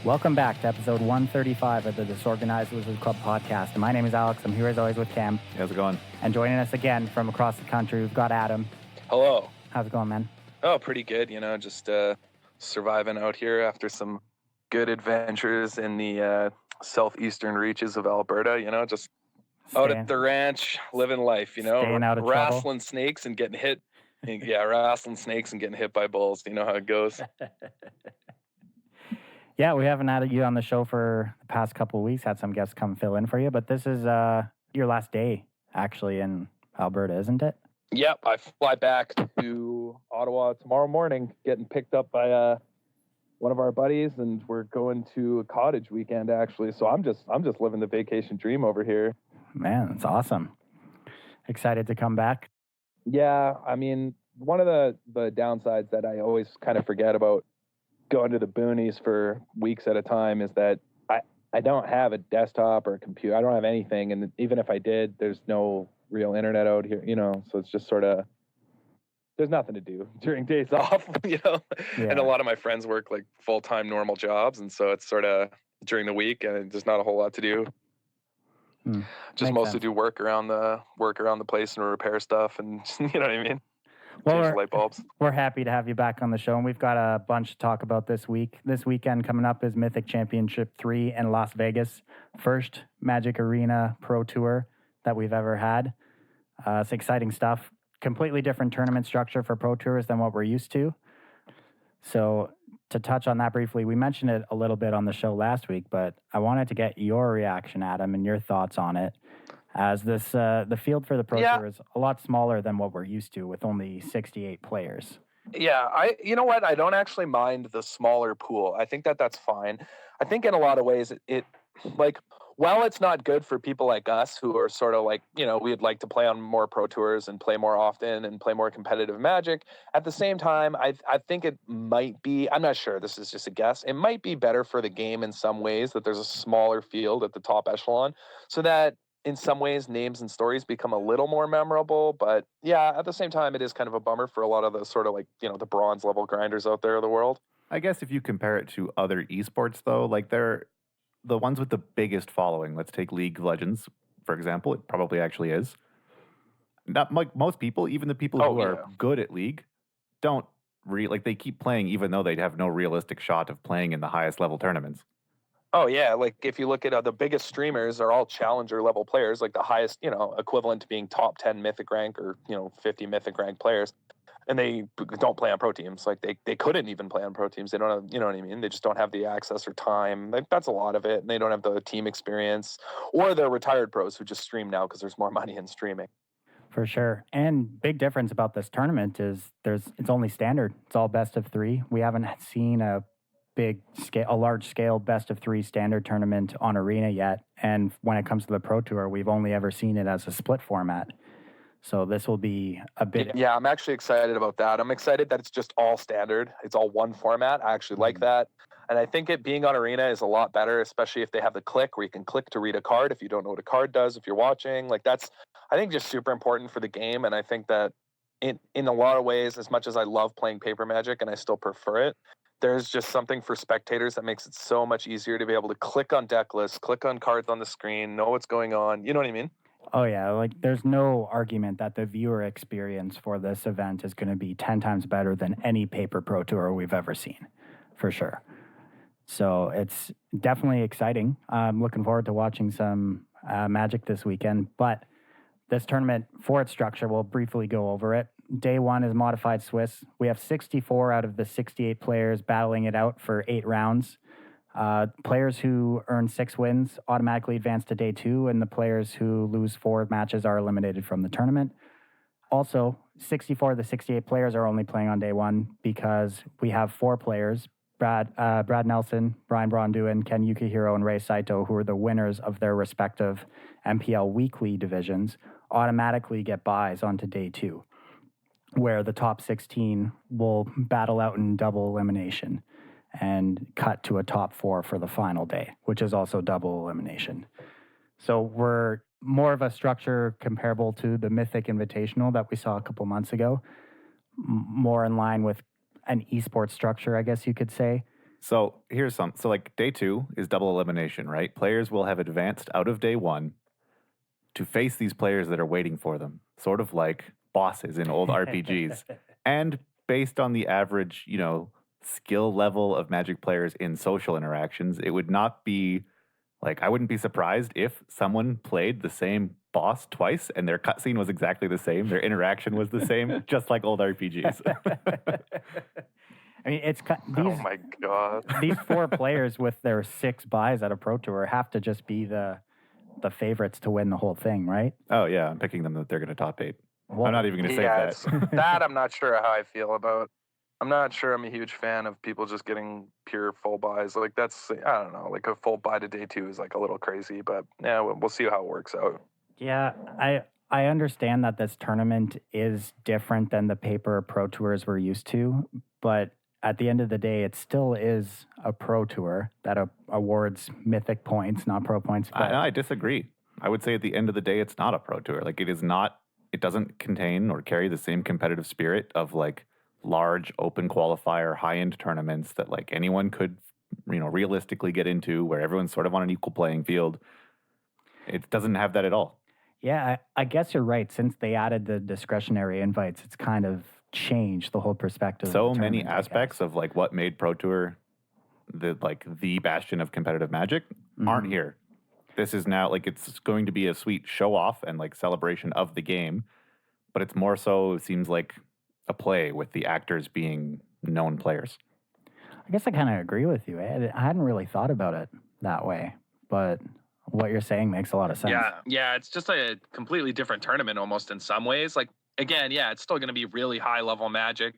Welcome back to episode 135 of the Disorganized Club podcast. My name is Alex. I'm here as always with Cam. How's it going? And joining us again from across the country, we've got Adam. Hello. How's it going, man? Oh, pretty good. Just surviving out here after some good adventures in the southeastern reaches of Alberta. Just out at the ranch, living life. Staying out of wrestling trouble. snakes and getting hit. Yeah, wrestling snakes and getting hit by bulls. You know how it goes. Yeah, we haven't had you on the show for the past couple of weeks. Had some guests come fill in for you, but this is your last day actually in Alberta, isn't it? Yep, I fly back to Ottawa tomorrow morning, getting picked up by one of our buddies, and we're going to a cottage weekend actually. So I'm just living the vacation dream over here. Man, that's awesome. Excited to come back. Yeah, I mean, one of the downsides that I always kind of forget about going to the boonies for weeks at a time is that I don't have a desktop or a computer. I don't have anything, and even if I did, there's no real internet out here, so it's just sort of, there's nothing to do during days off, Yeah. And a lot of my friends work like full-time normal jobs, and so it's sort of during the week and there's not a whole lot to do. Just Makes mostly sense. do work around the place and repair stuff, and you know what I mean. Well, Change light bulbs. We're happy to have you back on the show, and we've got a bunch to talk about this week. This weekend coming up is Mythic Championship III in Las Vegas. First Magic Arena Pro Tour that we've ever had. It's exciting stuff. Completely different tournament structure for Pro Tours than what we're used to. So to touch on that briefly, we mentioned it a little bit on the show last week, but I wanted to get your reaction, Adam, and your thoughts on it. As this, the field for the Pro Tour is a lot smaller than what we're used to, with only 68 players. Yeah, you know what? I don't actually mind the smaller pool. I think that's fine. I think in a lot of ways it like, while it's not good for people like us who are sort of like, we'd like to play on more Pro Tours and play more often and play more competitive Magic. At the same time, I think it might be, I'm not sure, this is just a guess, it might be better for the game in some ways that there's a smaller field at the top echelon, so that in some ways, names and stories become a little more memorable. But yeah, at the same time, it is kind of a bummer for a lot of the sort of like, the bronze level grinders out there of the world. I guess if you compare it to other esports, though, like they're the ones with the biggest following. Let's take League of Legends, for example. It probably actually is. Not like most people, even the people who are good at League, don't they keep playing even though they have no realistic shot of playing in the highest level tournaments. Oh, yeah. Like, if you look at the biggest streamers are all challenger level players, like the highest, equivalent to being top 10 mythic rank or, 50 mythic rank players. And they don't play on pro teams. Like, they couldn't even play on pro teams. They don't have, you know what I mean? They just don't have the access or time. Like, that's a lot of it. And they don't have the team experience. Or they're retired pros who just stream now because there's more money in streaming. For sure. And big difference about this tournament is it's only standard. It's all best of three. We haven't seen a large scale best of three standard tournament on Arena yet. And when it comes to the Pro Tour, we've only ever seen it as a split format. So this will be a bit. Yeah, I'm actually excited about that. I'm excited that it's just all standard. It's all one format. I actually like that. And I think it being on Arena is a lot better, especially if they have the click where you can click to read a card if you don't know what a card does, if you're watching. Like, that's, I think, just super important for the game. And I think that in a lot of ways, as much as I love playing paper Magic and I still prefer it, there's just something for spectators that makes it so much easier to be able to click on deck lists, click on cards on the screen, know what's going on. You know what I mean? Oh, yeah. Like, there's no argument that the viewer experience for this event is going to be 10 times better than any paper Pro Tour we've ever seen, for sure. So it's definitely exciting. I'm looking forward to watching some Magic this weekend. But this tournament, for its structure, we'll briefly go over it. Day one is modified Swiss. We have 64 out of the 68 players battling it out for 8 rounds. Players who earn 6 wins automatically advance to day 2, and the players who lose 4 matches are eliminated from the tournament. Also, 64 of the 68 players are only playing on day 1 because we have 4 players, Brad Nelson, Brian Bronduin, Ken Yukihiro, and Ray Saito, who are the winners of their respective MPL weekly divisions, automatically get buys onto day 2, where the top 16 will battle out in double elimination and cut to a top 4 for the final day, which is also double elimination. So we're more of a structure comparable to the Mythic Invitational that we saw a couple months ago, more in line with an esports structure, I guess you could say. So here's some. So like day 2 is double elimination, right? Players will have advanced out of day 1 to face these players that are waiting for them, sort of like bosses in old RPGs. And based on the average, skill level of Magic players in social interactions, it would not be like, I wouldn't be surprised if someone played the same boss twice and their cutscene was exactly the same, their interaction was the same, just like old RPGs. I mean, Oh my god. these 4 players with their 6 buys at a Pro Tour have to just be the favorites to win the whole thing, right? Oh, yeah, I'm picking them that they're going to top 8. Well, I'm not even going to say Yeah, that. it's- that I'm not sure how I feel about. I'm not sure I'm a huge fan of people just getting pure full buys. Like that's, I don't know, like a full buy to day 2 is like a little crazy, but yeah, we'll see how it works out. Yeah, I understand that this tournament is different than the paper Pro Tours we're used to, but at the end of the day, it still is a Pro Tour that awards Mythic points, not Pro points. But I disagree. I would say at the end of the day, it's not a Pro Tour. Like, it doesn't contain or carry the same competitive spirit of like large open qualifier high-end tournaments that like anyone could, realistically get into, where everyone's sort of on an equal playing field. It doesn't have that at all. Yeah, I guess you're right. Since they added the discretionary invites, it's kind of changed the whole perspective. So of the many tournament, I aspects guess. of like what made Pro Tour the bastion of competitive Magic aren't here. This is now like, it's going to be a sweet show off and like celebration of the game, but it's more so, it seems like a play with the actors being known players. I guess I kind of agree with you. I hadn't really thought about it that way, but what you're saying makes a lot of sense. Yeah, it's just a completely different tournament almost in some ways. Like, again, yeah, it's still going to be really high level Magic.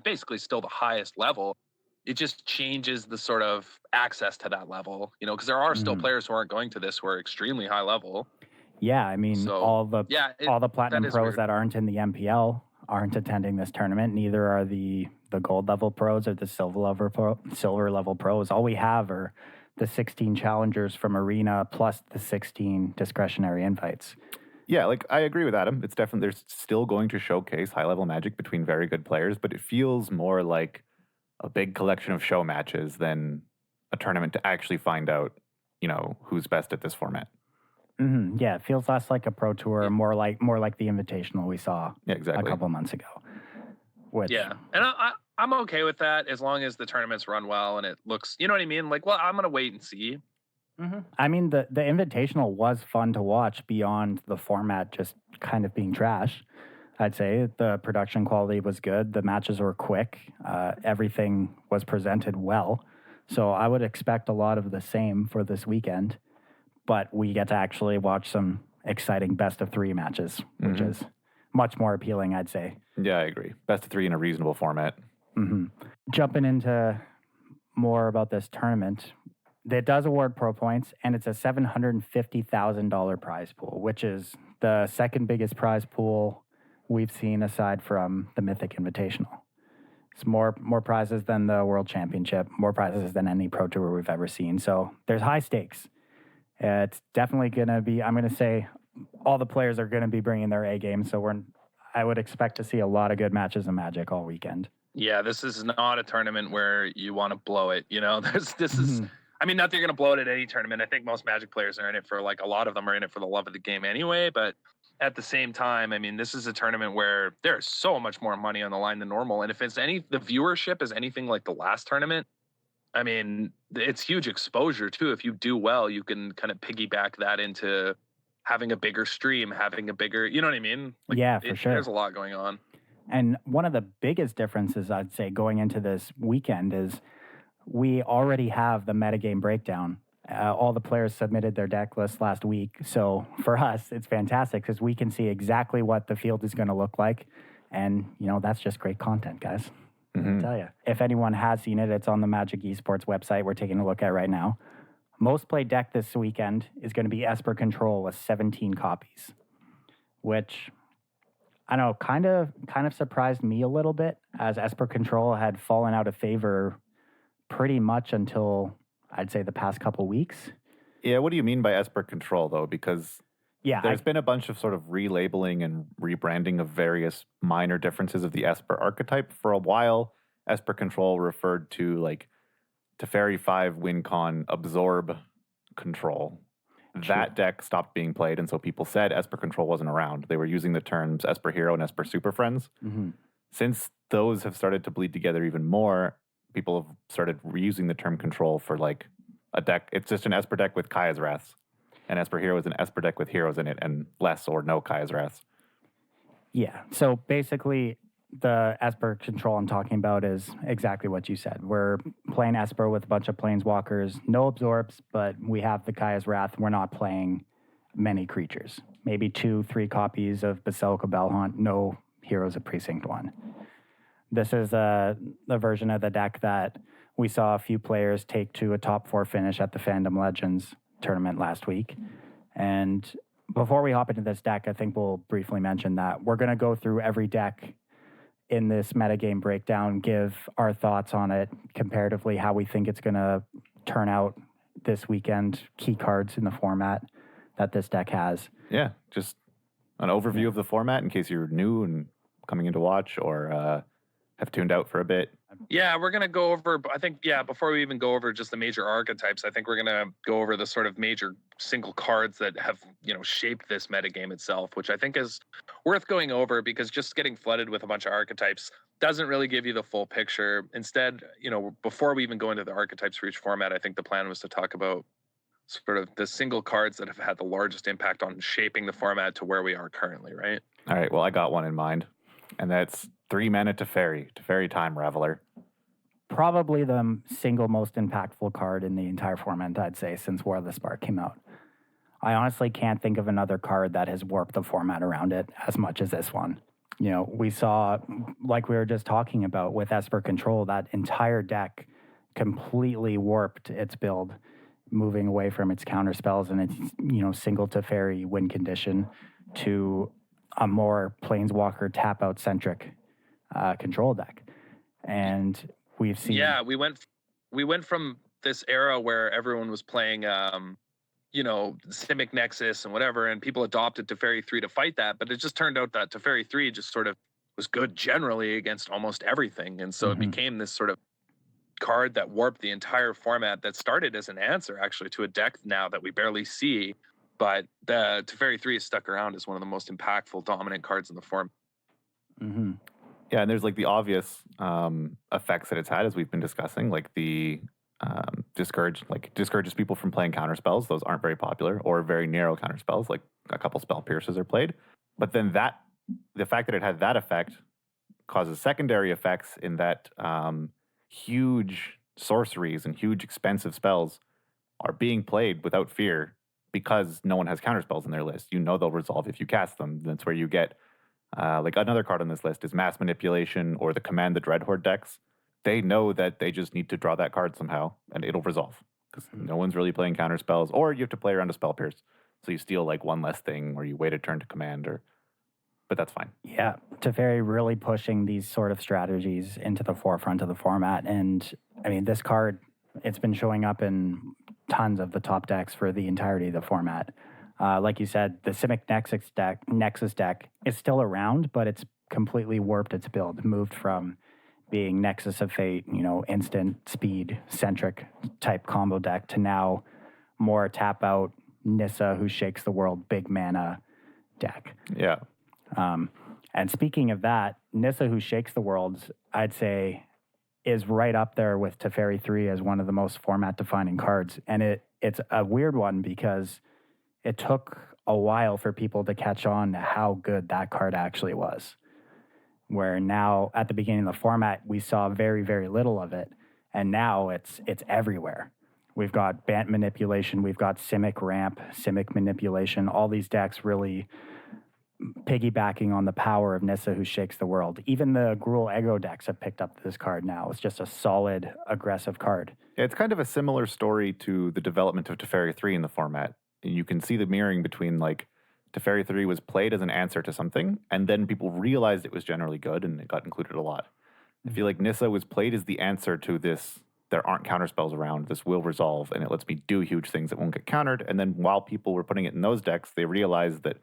Basically still the highest level. It just changes the sort of access to that level, because there are still players who aren't going to this who are extremely high level. Yeah, I mean, So, all the platinum that is pros weird. that aren't in the MPL aren't attending this tournament. Neither are the gold level pros or the silver level pros. All we have are the 16 challengers from Arena plus the 16 discretionary invites. Yeah, like I agree with Adam. It's definitely, there's still going to showcase high level Magic between very good players, but it feels more like a big collection of show matches than a tournament to actually find out, who's best at this format. Mm-hmm. Yeah, it feels less like a Pro Tour, more like the Invitational we saw Yeah, exactly. a couple months ago. Which, Yeah, and I'm okay with that as long as the tournaments run well and it looks, you know what I mean? Like, well, I'm going to wait and see. Mm-hmm. I mean, the Invitational was fun to watch beyond the format just kind of being trash. I'd say the production quality was good. The matches were quick. Everything was presented well. So I would expect a lot of the same for this weekend. But we get to actually watch some exciting best of 3 matches, which is much more appealing, I'd say. Yeah, I agree. Best of 3 in a reasonable format. Mm-hmm. Jumping into more about this tournament, it does award pro points, and it's a $750,000 prize pool, which is the second biggest prize pool we've seen aside from the Mythic Invitational. It's more prizes than the World Championship, more prizes than any Pro Tour we've ever seen. So there's high stakes. It's definitely going to be, I'm going to say all the players are going to be bringing their A game. So I would expect to see a lot of good matches of Magic all weekend. Yeah, this is not a tournament where you want to blow it. This is, I mean, not that you're going to blow it at any tournament. I think most Magic players are in it for, like, a lot of them are in it for the love of the game anyway. But at the same time, I mean, this is a tournament where there's so much more money on the line than normal. And if the viewership is anything like the last tournament, I mean, it's huge exposure too. If you do well, you can kind of piggyback that into having a bigger stream, having a bigger, you know what I mean? Like, yeah, for sure. There's a lot going on. And one of the biggest differences, I'd say, going into this weekend is we already have the metagame breakdown. All the players submitted their deck list last week. So for us, it's fantastic because we can see exactly what the field is going to look like. And, that's just great content, guys. I tell you. If anyone has seen it, it's on the Magic Esports website we're taking a look at right now. Most played deck this weekend is going to be Esper Control with 17 copies, which I don't know, kind of surprised me a little bit, as Esper Control had fallen out of favor pretty much until I'd say the past couple weeks. Yeah, what do you mean by Esper Control though? Because there's been a bunch of sort of relabeling and rebranding of various minor differences of the Esper archetype. For a while, Esper Control referred to like Teferi 5 WinCon Absorb Control. That deck stopped being played, and so people said Esper Control wasn't around. They were using the terms Esper Hero and Esper Super Friends. Mm-hmm. Since those have started to bleed together even more, people have started reusing the term Control for like a deck. It's just an Esper deck with Kaya's Wraths. And Esper Hero is an Esper deck with heroes in it and less or no Kaya's Wraths. Yeah. So basically, the Esper Control I'm talking about is exactly what you said. We're playing Esper with a bunch of Planeswalkers, no absorbs, but we have the Kaya's Wrath. We're not playing many creatures. Maybe 2-3 copies of Basilica Bellhaunt, no Heroes of Precinct 1. This is the version of the deck that we saw a few players take to a top 4 finish at the Fandom Legends tournament last week. And before we hop into this deck, I think we'll briefly mention that we're going to go through every deck in this metagame breakdown, give our thoughts on it, comparatively how we think it's going to turn out this weekend, key cards in the format that this deck has. Yeah, just an overview of the format in case you're new and coming in to watch or have tuned out for a bit. Yeah, we're going to go over, I think, before we even go over just the major archetypes, I think we're going to go over the sort of major single cards that have, shaped this metagame itself, which I think is worth going over because just getting flooded with a bunch of archetypes doesn't really give you the full picture. Instead, before we even go into the archetypes for each format, I think the plan was to talk about sort of the single cards that have had the largest impact on shaping the format to where we are currently, right? All right, well, I got one in mind, and that's 3 mana Teferi Time Raveler. Probably the single most impactful card in the entire format, I'd say, since War of the Spark came out. I honestly can't think of another card that has warped the format around it as much as this one. We saw, like we were just talking about with Esper Control, that entire deck completely warped its build, moving away from its counter spells and its, single Teferi win condition to a more Planeswalker tap-out centric control deck. And we've seen... Yeah, we went from this era where everyone was playing, Simic Nexus and whatever, and people adopted Teferi 3 to fight that, but it just turned out that Teferi 3 just sort of was good generally against almost everything, and so it became this sort of card that warped the entire format that started as an answer, actually, to a deck now that we barely see, but the Teferi 3 is stuck around as one of the most impactful, dominant cards in the format. Mm-hmm. Yeah, and there's like the obvious effects that it's had, as we've been discussing, like the discourages people from playing counterspells. Those aren't very popular, or very narrow counterspells, like a couple spell pierces are played. But then the fact that it had that effect causes secondary effects in that huge sorceries and huge expensive spells are being played without fear because no one has counterspells in their list. They'll resolve if you cast them. That's where you get like another card on this list is Mass Manipulation or the Command the Dreadhorde decks. They know that they just need to draw that card somehow and it'll resolve because no one's really playing counterspells, or you have to play around a spell pierce. So you steal like one less thing, or you wait a turn to command, but that's fine. Yeah, Teferi really pushing these sort of strategies into the forefront of the format. And I mean, this card, it's been showing up in tons of the top decks for the entirety of the format. Like you said, the Simic Nexus deck is still around, but it's completely warped its build, moved from being Nexus of Fate, instant speed centric type combo deck to now more tap out Nissa who shakes the world big mana deck. Yeah. And speaking of that, Nissa who shakes the world, I'd say is right up there with Teferi 3 as one of the most format defining cards. And it's a weird one because it took a while for people to catch on to how good that card actually was. Where now, at the beginning of the format, we saw very, very little of it. And now it's everywhere. We've got Bant Manipulation, we've got Simic Ramp, Simic Manipulation, all these decks really piggybacking on the power of Nissa who shakes the world. Even the Gruul Ego decks have picked up this card now. It's just a solid, aggressive card. Yeah, it's kind of a similar story to the development of Teferi 3 in the format. You can see the mirroring between like Teferi 3 was played as an answer to something, and then people realized it was generally good, and it got included a lot. I feel like Nissa was played as the answer to this, there aren't counterspells around, this will resolve, and it lets me do huge things that won't get countered. And then while people were putting it in those decks, they realized that,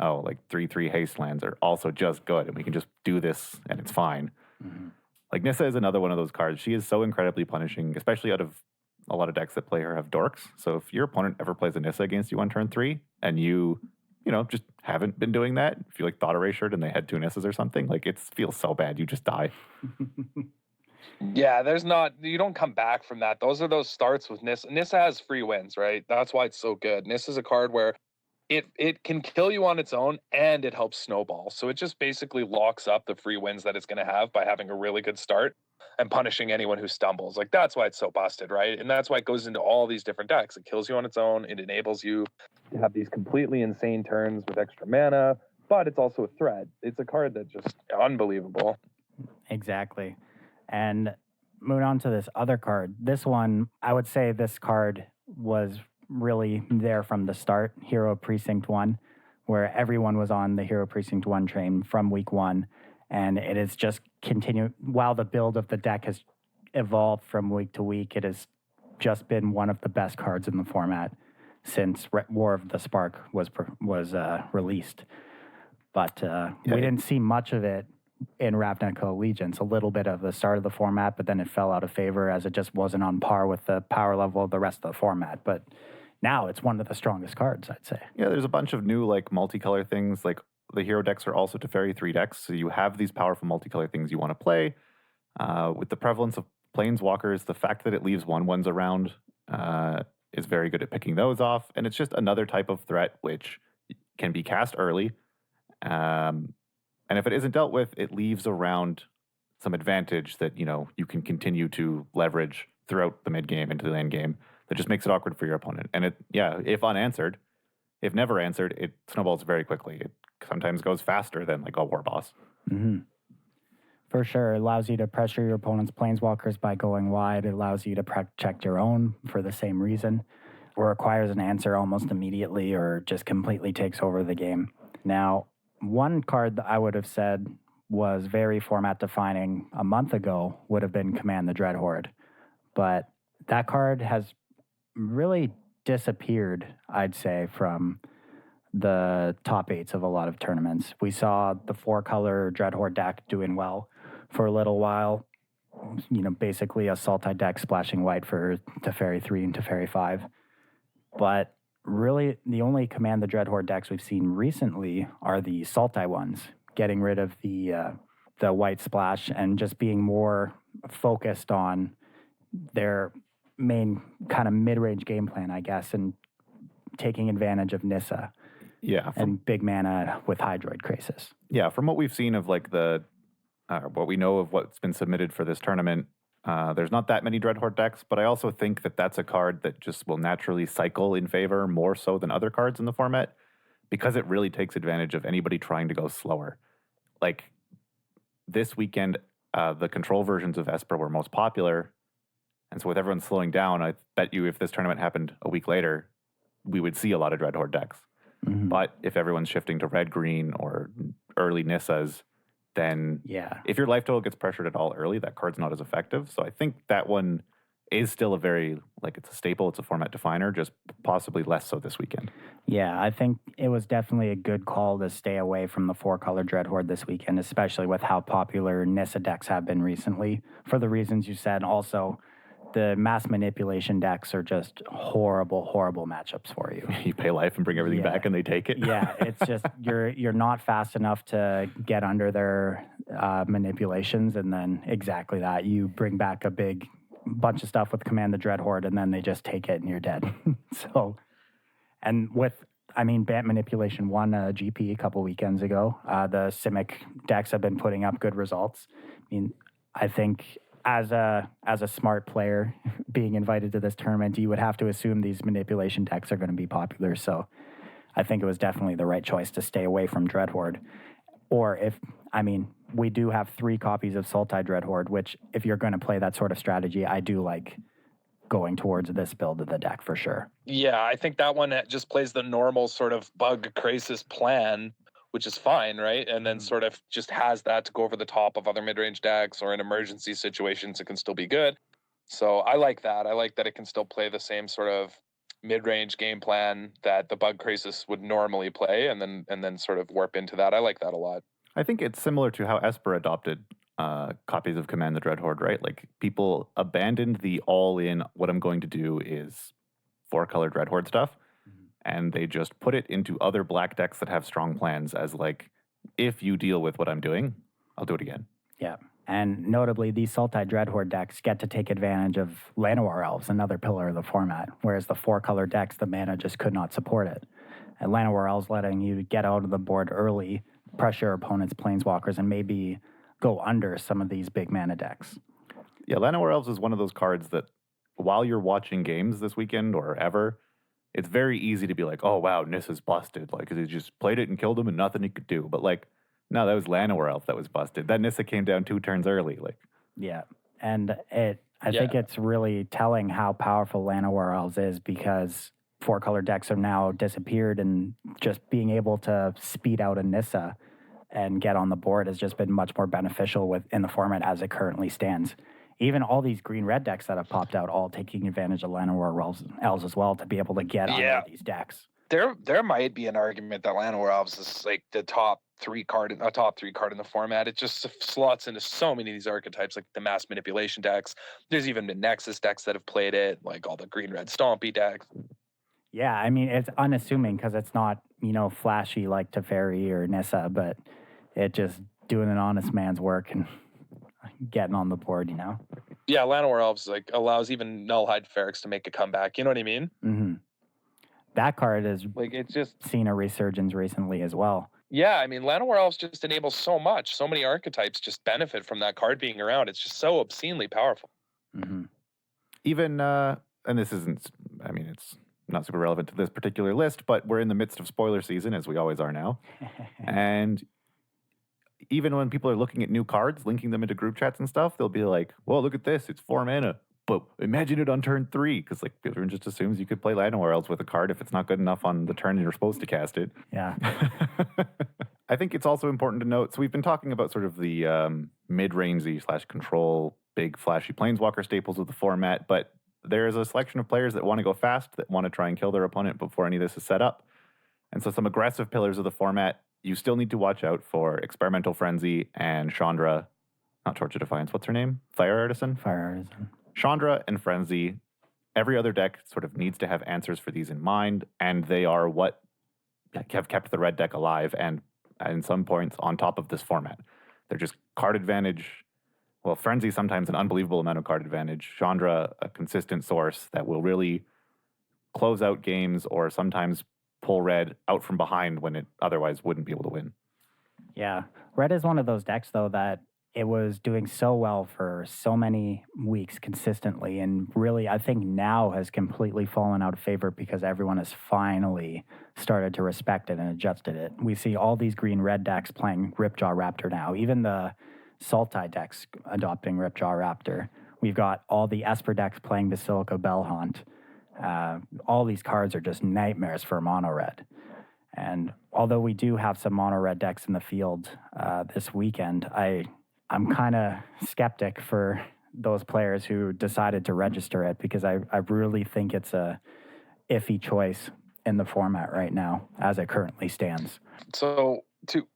3/3 haste lands are also just good, and we can just do this, and it's fine. Mm-hmm. Like Nissa is another one of those cards. She is so incredibly punishing, especially out of a lot of decks that play her have dorks. So if your opponent ever plays a Nissa against you on turn 3 and you just haven't been doing that, if you like thought erasured and they had 2 Nissas or something, like it feels so bad. You just die. Yeah, you don't come back from that. Those are those starts with Nissa. Nissa has free wins, right? That's why it's so good. Nissa is a card where it can kill you on its own and it helps snowball. So it just basically locks up the free wins that it's going to have by having a really good start and punishing anyone who stumbles. Like that's why it's so busted, right? And that's why it goes into all these different decks. It kills you on its own. It enables you to have these completely insane turns with extra mana, but it's also a threat. It's a card that's just unbelievable. Exactly. And moving on to this other card. This one, I would say this card was really there from the start, Hero Precinct 1, where everyone was on the Hero Precinct 1 train from week 1. And it has just continued, while the build of the deck has evolved from week to week, it has just been one of the best cards in the format since War of the Spark was released. But we didn't see much of it in Ravnica Allegiance, a little bit of the start of the format, but then it fell out of favor as it just wasn't on par with the power level of the rest of the format. But now it's one of the strongest cards, I'd say. Yeah, there's a bunch of new like multicolor things. Like the hero decks are also Teferi 3 decks, so you have these powerful multicolor things you want to play. With the prevalence of Planeswalkers, the fact that it leaves 1/1s around is very good at picking those off, and it's just another type of threat which can be cast early. And if it isn't dealt with, it leaves around some advantage that, you can continue to leverage throughout the mid game into the end game that just makes it awkward for your opponent. And if never answered, it snowballs very quickly. It sometimes goes faster than like a war boss. Mm-hmm. For sure. It allows you to pressure your opponent's planeswalkers by going wide. It allows you to protect your own for the same reason, or requires an answer almost immediately, or just completely takes over the game. Now, one card that I would have said was very format defining a month ago would have been Command the Dreadhorde. But that card has really disappeared, I'd say, from the top 8s of a lot of tournaments. We saw the 4-color Dreadhorde deck doing well for a little while. Basically a Sultai deck splashing white for Teferi 3 and Teferi 5. But really, the only Command the Dreadhorde decks we've seen recently are the Sultai ones, getting rid of the white splash and just being more focused on their main kind of mid-range game plan, I guess, and taking advantage of Nissa. Yeah. And big mana with Hydroid Krasis. Yeah, from what we've seen of like what we know of what's been submitted for this tournament, there's not that many Dreadhorde decks, but I also think that that's a card that just will naturally cycle in favor more so than other cards in the format because it really takes advantage of anybody trying to go slower. Like this weekend, the control versions of Esper were most popular, and so with everyone slowing down, I bet you if this tournament happened a week later, we would see a lot of Dreadhorde decks. Mm-hmm. But if everyone's shifting to red-green or early Nissas, then if your life total gets pressured at all early, that card's not as effective. So I think that one is still it's a staple, it's a format definer, just possibly less so this weekend. Yeah, I think it was definitely a good call to stay away from the 4-color Dreadhorde this weekend, especially with how popular Nissa decks have been recently, for the reasons you said. Also, the mass manipulation decks are just horrible, horrible matchups for you. You pay life and bring everything back and they take it. Yeah, it's just you're not fast enough to get under their manipulations, and then exactly that. You bring back a big bunch of stuff with Command the Dreadhorde, and then they just take it and you're dead. Bant Manipulation won a GP a couple weekends ago. The Simic decks have been putting up good results. I think as a smart player being invited to this tournament, you would have to assume these manipulation decks are going to be popular. So I think it was definitely the right choice to stay away from Dreadhorde. Or we do have 3 copies of Sultai Dreadhorde, which if you're going to play that sort of strategy, I do like going towards this build of the deck for sure. Yeah, I think that one just plays the normal sort of bug Krasis plan, which is fine, right? And then sort of just has that to go over the top of other mid-range decks, or in emergency situations, it can still be good. So I like that. I like that it can still play the same sort of mid-range game plan that the bug Krasis would normally play, and then sort of warp into that. I like that a lot. I think it's similar to how Esper adopted copies of Command the Dreadhorde, right? Like, people abandoned the all-in, what I'm going to do is 4-color Dreadhorde stuff, and they just put it into other black decks that have strong plans as, like, if you deal with what I'm doing, I'll do it again. Yeah. And notably, these Sultai Dreadhorde decks get to take advantage of Llanowar Elves, another pillar of the format, whereas the 4-color decks, the mana just could not support it. And Llanowar Elves letting you get out of the board early, pressure your opponent's planeswalkers, and maybe go under some of these big mana decks. Yeah, Llanowar Elves is one of those cards that while you're watching games this weekend or ever, it's very easy to be like, oh, wow, Nissa's busted. Like, he just played it and killed him and nothing he could do. But, like, no, that was Llanowar Elf that was busted. That Nissa came down 2 turns early. Like, yeah. And I think it's really telling how powerful Llanowar Elves is, because 4-color decks have now disappeared, and just being able to speed out a Nissa and get on the board has just been much more beneficial in the format as it currently stands. Even all these green-red decks that have popped out, all taking advantage of Llanowar Elves as well to be able to get on these decks. There might be an argument that Llanowar Elves is like the top 3 card in the format. It just slots into so many of these archetypes, like the mass manipulation decks. There's even been Nexus decks that have played it, like all the green-red Stompy decks. Yeah, I mean, it's unassuming because it's not, flashy like Teferi or Nissa, but it just doing an honest man's work and getting on the board, Yeah, Llanowar Elves allows even Nullhide Ferrex to make a comeback. You know what I mean? Mm-hmm. That card has it's just seen a resurgence recently as well. Yeah, I mean, Llanowar Elves just enables so much. So many archetypes just benefit from that card being around. It's just so obscenely powerful. Mm-hmm. Even, and this isn't, I mean, it's not super relevant to this particular list, but we're in the midst of spoiler season, as we always are now. And even when people are looking at new cards, linking them into group chats and stuff, they'll be like, well, look at this, it's 4 mana. But imagine it on turn 3, because like everyone just assumes you could play Llanowar Elves with a card if it's not good enough on the turn you're supposed to cast it. Yeah. I think it's also important to note, so we've been talking about sort of the mid-rangey / control, big flashy planeswalker staples of the format, but there's a selection of players that want to go fast, that want to try and kill their opponent before any of this is set up. And so some aggressive pillars of the format, you still need to watch out for Experimental Frenzy and Chandra, not Torch of Defiance, what's her name? Fire Artisan? Fire Artisan. Chandra and Frenzy, every other deck sort of needs to have answers for these in mind, and they are what have kept the red deck alive and in some points on top of this format. They're just card advantage. Well, Frenzy sometimes an unbelievable amount of card advantage. Chandra, a consistent source that will really close out games or sometimes pull red out from behind when it otherwise wouldn't be able to win. Yeah. Red is one of those decks, though, that it was doing so well for so many weeks consistently, and really I think now has completely fallen out of favor because everyone has finally started to respect it and adjusted it. We see all these green-red decks playing Ripjaw Raptor now, even the Sultai decks adopting Ripjaw Raptor. We've got all the Esper decks playing Basilica Bellhaunt. All these cards are just nightmares for mono-red. And although we do have some mono-red decks in the field this weekend, I'm kind of skeptic for those players who decided to register it, because I really think it's a iffy choice in the format right now as it currently stands. So two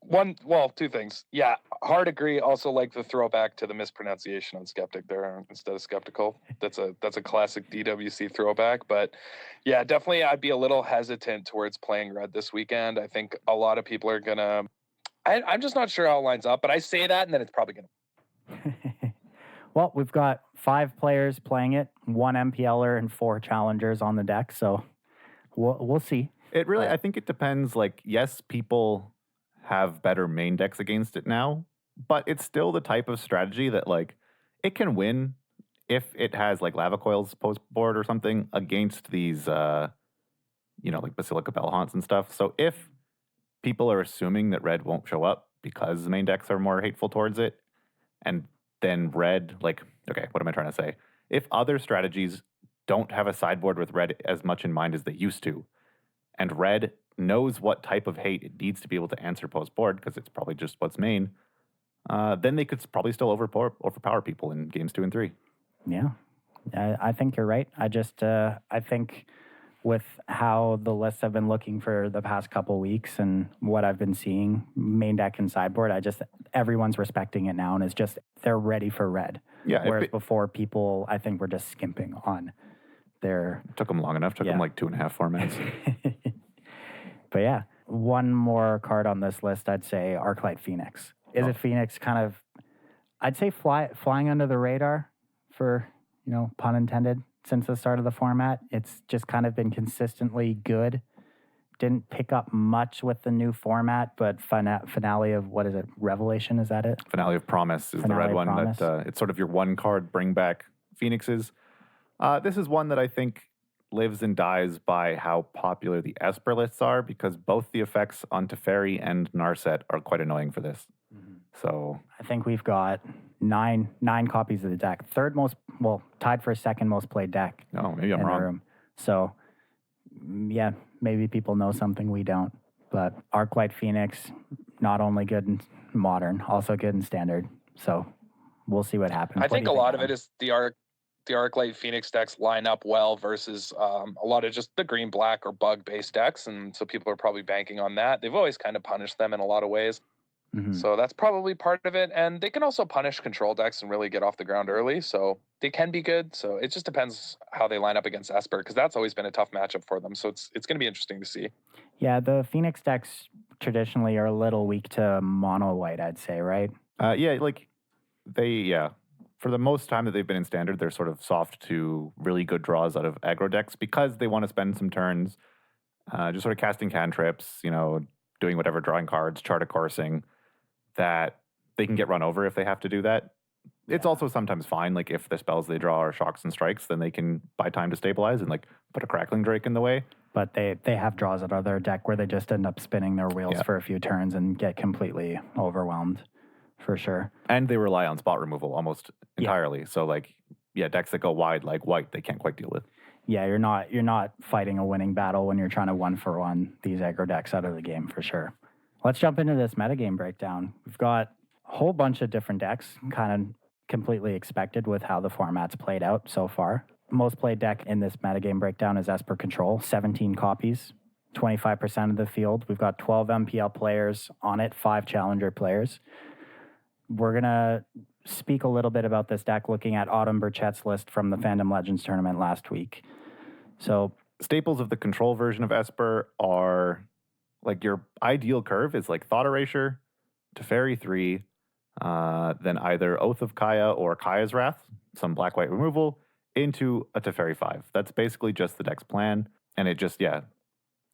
things. Yeah, hard agree. Also like the throwback to the mispronunciation on skeptic there instead of skeptical. That's a classic DWC throwback. But yeah, definitely I'd be a little hesitant towards playing red this weekend. I think a lot of people are gonna I'm just not sure how it lines up, but I say that and then it's probably gonna. Well, we've got 5 players playing it, 1 MPLer and 4 challengers on the deck, so we'll see. It really, I think it depends. Like, yes, people have better main decks against it now, but it's still the type of strategy that, like, it can win if it has, like, Lava Coils post board or something against these, like Basilica Bellhaunts and stuff. So if people are assuming that red won't show up because the main decks are more hateful towards it, and then red, like, okay, what am I trying to say? If other strategies don't have a sideboard with red as much in mind as they used to, and red knows what type of hate it needs to be able to answer post-board, because it's probably just what's main, then they could probably still overpower people in games 2 and 3. Yeah, I think you're right. I think with how the lists have been looking for the past couple weeks and what I've been seeing, main deck and sideboard, everyone's respecting it now, and it's just they're ready for red. Yeah. Whereas before, people, I think, were just skimping on their... Took them long enough. Took them like 2.5 formats. But yeah, one more card on this list, I'd say Arclight Phoenix. Is it Phoenix kind of, I'd say flying under the radar for, pun intended, since the start of the format? It's just kind of been consistently good. Didn't pick up much with the new format, but finale of, what is it, Revelation, is that it? Finale of Promise is Finale the red of one. Promise. That it's sort of your one card bring back Phoenixes. This is one that I think lives and dies by how popular the Esper lists are, because both the effects on Teferi and Narset are quite annoying for this. Mm-hmm. So I think we've got nine copies of the deck. Tied for second most played deck. Oh, maybe I'm in the wrong. room. So, yeah, maybe people know something we don't. But Arclight Phoenix, not only good in modern, also good in standard. So we'll see what happens. I think a lot of it is the Arclight Phoenix decks line up well versus a lot of just the green, black, or bug based decks. And so people are probably banking on that. They've always kind of punished them in a lot of ways. Mm-hmm. So that's probably part of it. And they can also punish control decks and really get off the ground early. So they can be good. So it just depends how they line up against Esper, because that's always been a tough matchup for them. So it's going to be interesting to see. Yeah, the Phoenix decks traditionally are a little weak to mono white, I'd say, right? For the most time that they've been in standard, they're sort of soft to really good draws out of aggro decks, because they want to spend some turns just sort of casting cantrips, doing whatever, drawing cards, chart coursing, that they can get run over if they have to do that. It's also sometimes fine, like if the spells they draw are shocks and strikes, then they can buy time to stabilize and like put a Crackling Drake in the way. But they have draws out of their deck where they just end up spinning their wheels for a few turns and get completely overwhelmed, for sure. And they rely on spot removal almost entirely. Yeah. So decks that go wide like white, they can't quite deal with. Yeah, you're not fighting a winning battle when you're trying to 1-for-1 these aggro decks out of the game, for sure. Let's jump into this metagame breakdown. We've got a whole bunch of different decks, kind of completely expected with how the format's played out so far. Most played deck in this metagame breakdown is Esper Control, 17 copies, 25% of the field. We've got 12 MPL players on it, 5 Challenger players. We're going to speak a little bit about this deck looking at Autumn Burchett's list from the Fandom Legends tournament last week. So, staples of the Control version of Esper are... like your ideal curve is like Thought Erasure, Teferi 3, then either Oath of Kaya or Kaya's Wrath, some black-white removal, into a Teferi 5. That's basically just the deck's plan, and it just,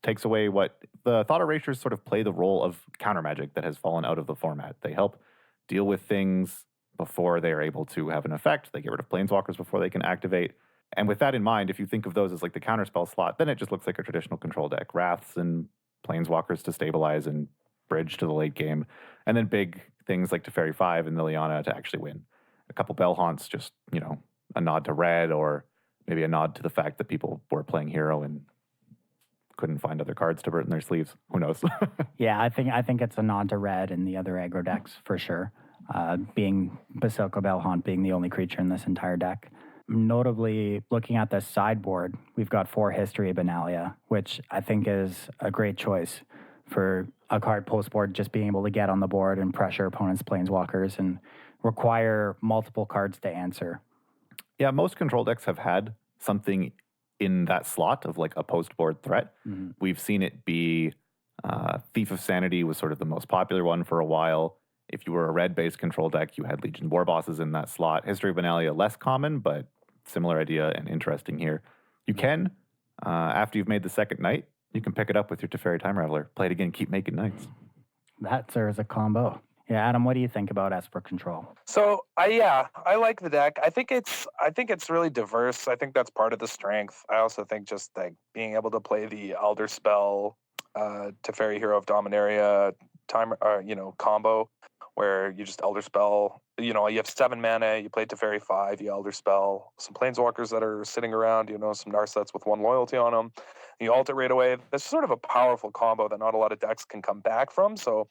takes away what... The Thought Erasures sort of play the role of counter magic that has fallen out of the format. They help deal with things before they are able to have an effect. They get rid of Planeswalkers before they can activate. And with that in mind, if you think of those as like the counterspell slot, then it just looks like a traditional control deck. Wraths and Planeswalkers to stabilize and bridge to the late game. And then big things like Teferi 5 and Liliana to actually win. A couple Bell Haunts, just, a nod to red, or maybe a nod to the fact that people were playing hero and couldn't find other cards to burn in their sleeves. Who knows? Yeah, I think it's a nod to red and the other aggro decks for sure. Being Basilica Bell Haunt being the only creature in this entire deck. Notably, looking at the sideboard, we've got 4 History of Benalia, which I think is a great choice for a card post-board, just being able to get on the board and pressure opponents' Planeswalkers and require multiple cards to answer. Yeah, most control decks have had something in that slot of like a post-board threat. Mm-hmm. We've seen it be Thief of Sanity was sort of the most popular one for a while. If you were a red-based control deck, you had Legion War Bosses in that slot. History of Benalia, less common, but similar idea and interesting here. You can, after you've made the second night, you can pick it up with your Teferi Time Raveler. Play it again, keep making nights. That serves a combo. Yeah, Adam, what do you think about Esper Control? So I like the deck. I think it's really diverse. I think that's part of the strength. I also think just like being able to play the Elder Spell, Teferi Hero of Dominaria combo, where you just Elder Spell. You have 7 mana. You play Teferi 5. You Elder Spell some Planeswalkers that are sitting around. Some Narsets with 1 loyalty on them. You ult it right away. That's sort of a powerful combo that not a lot of decks can come back from. So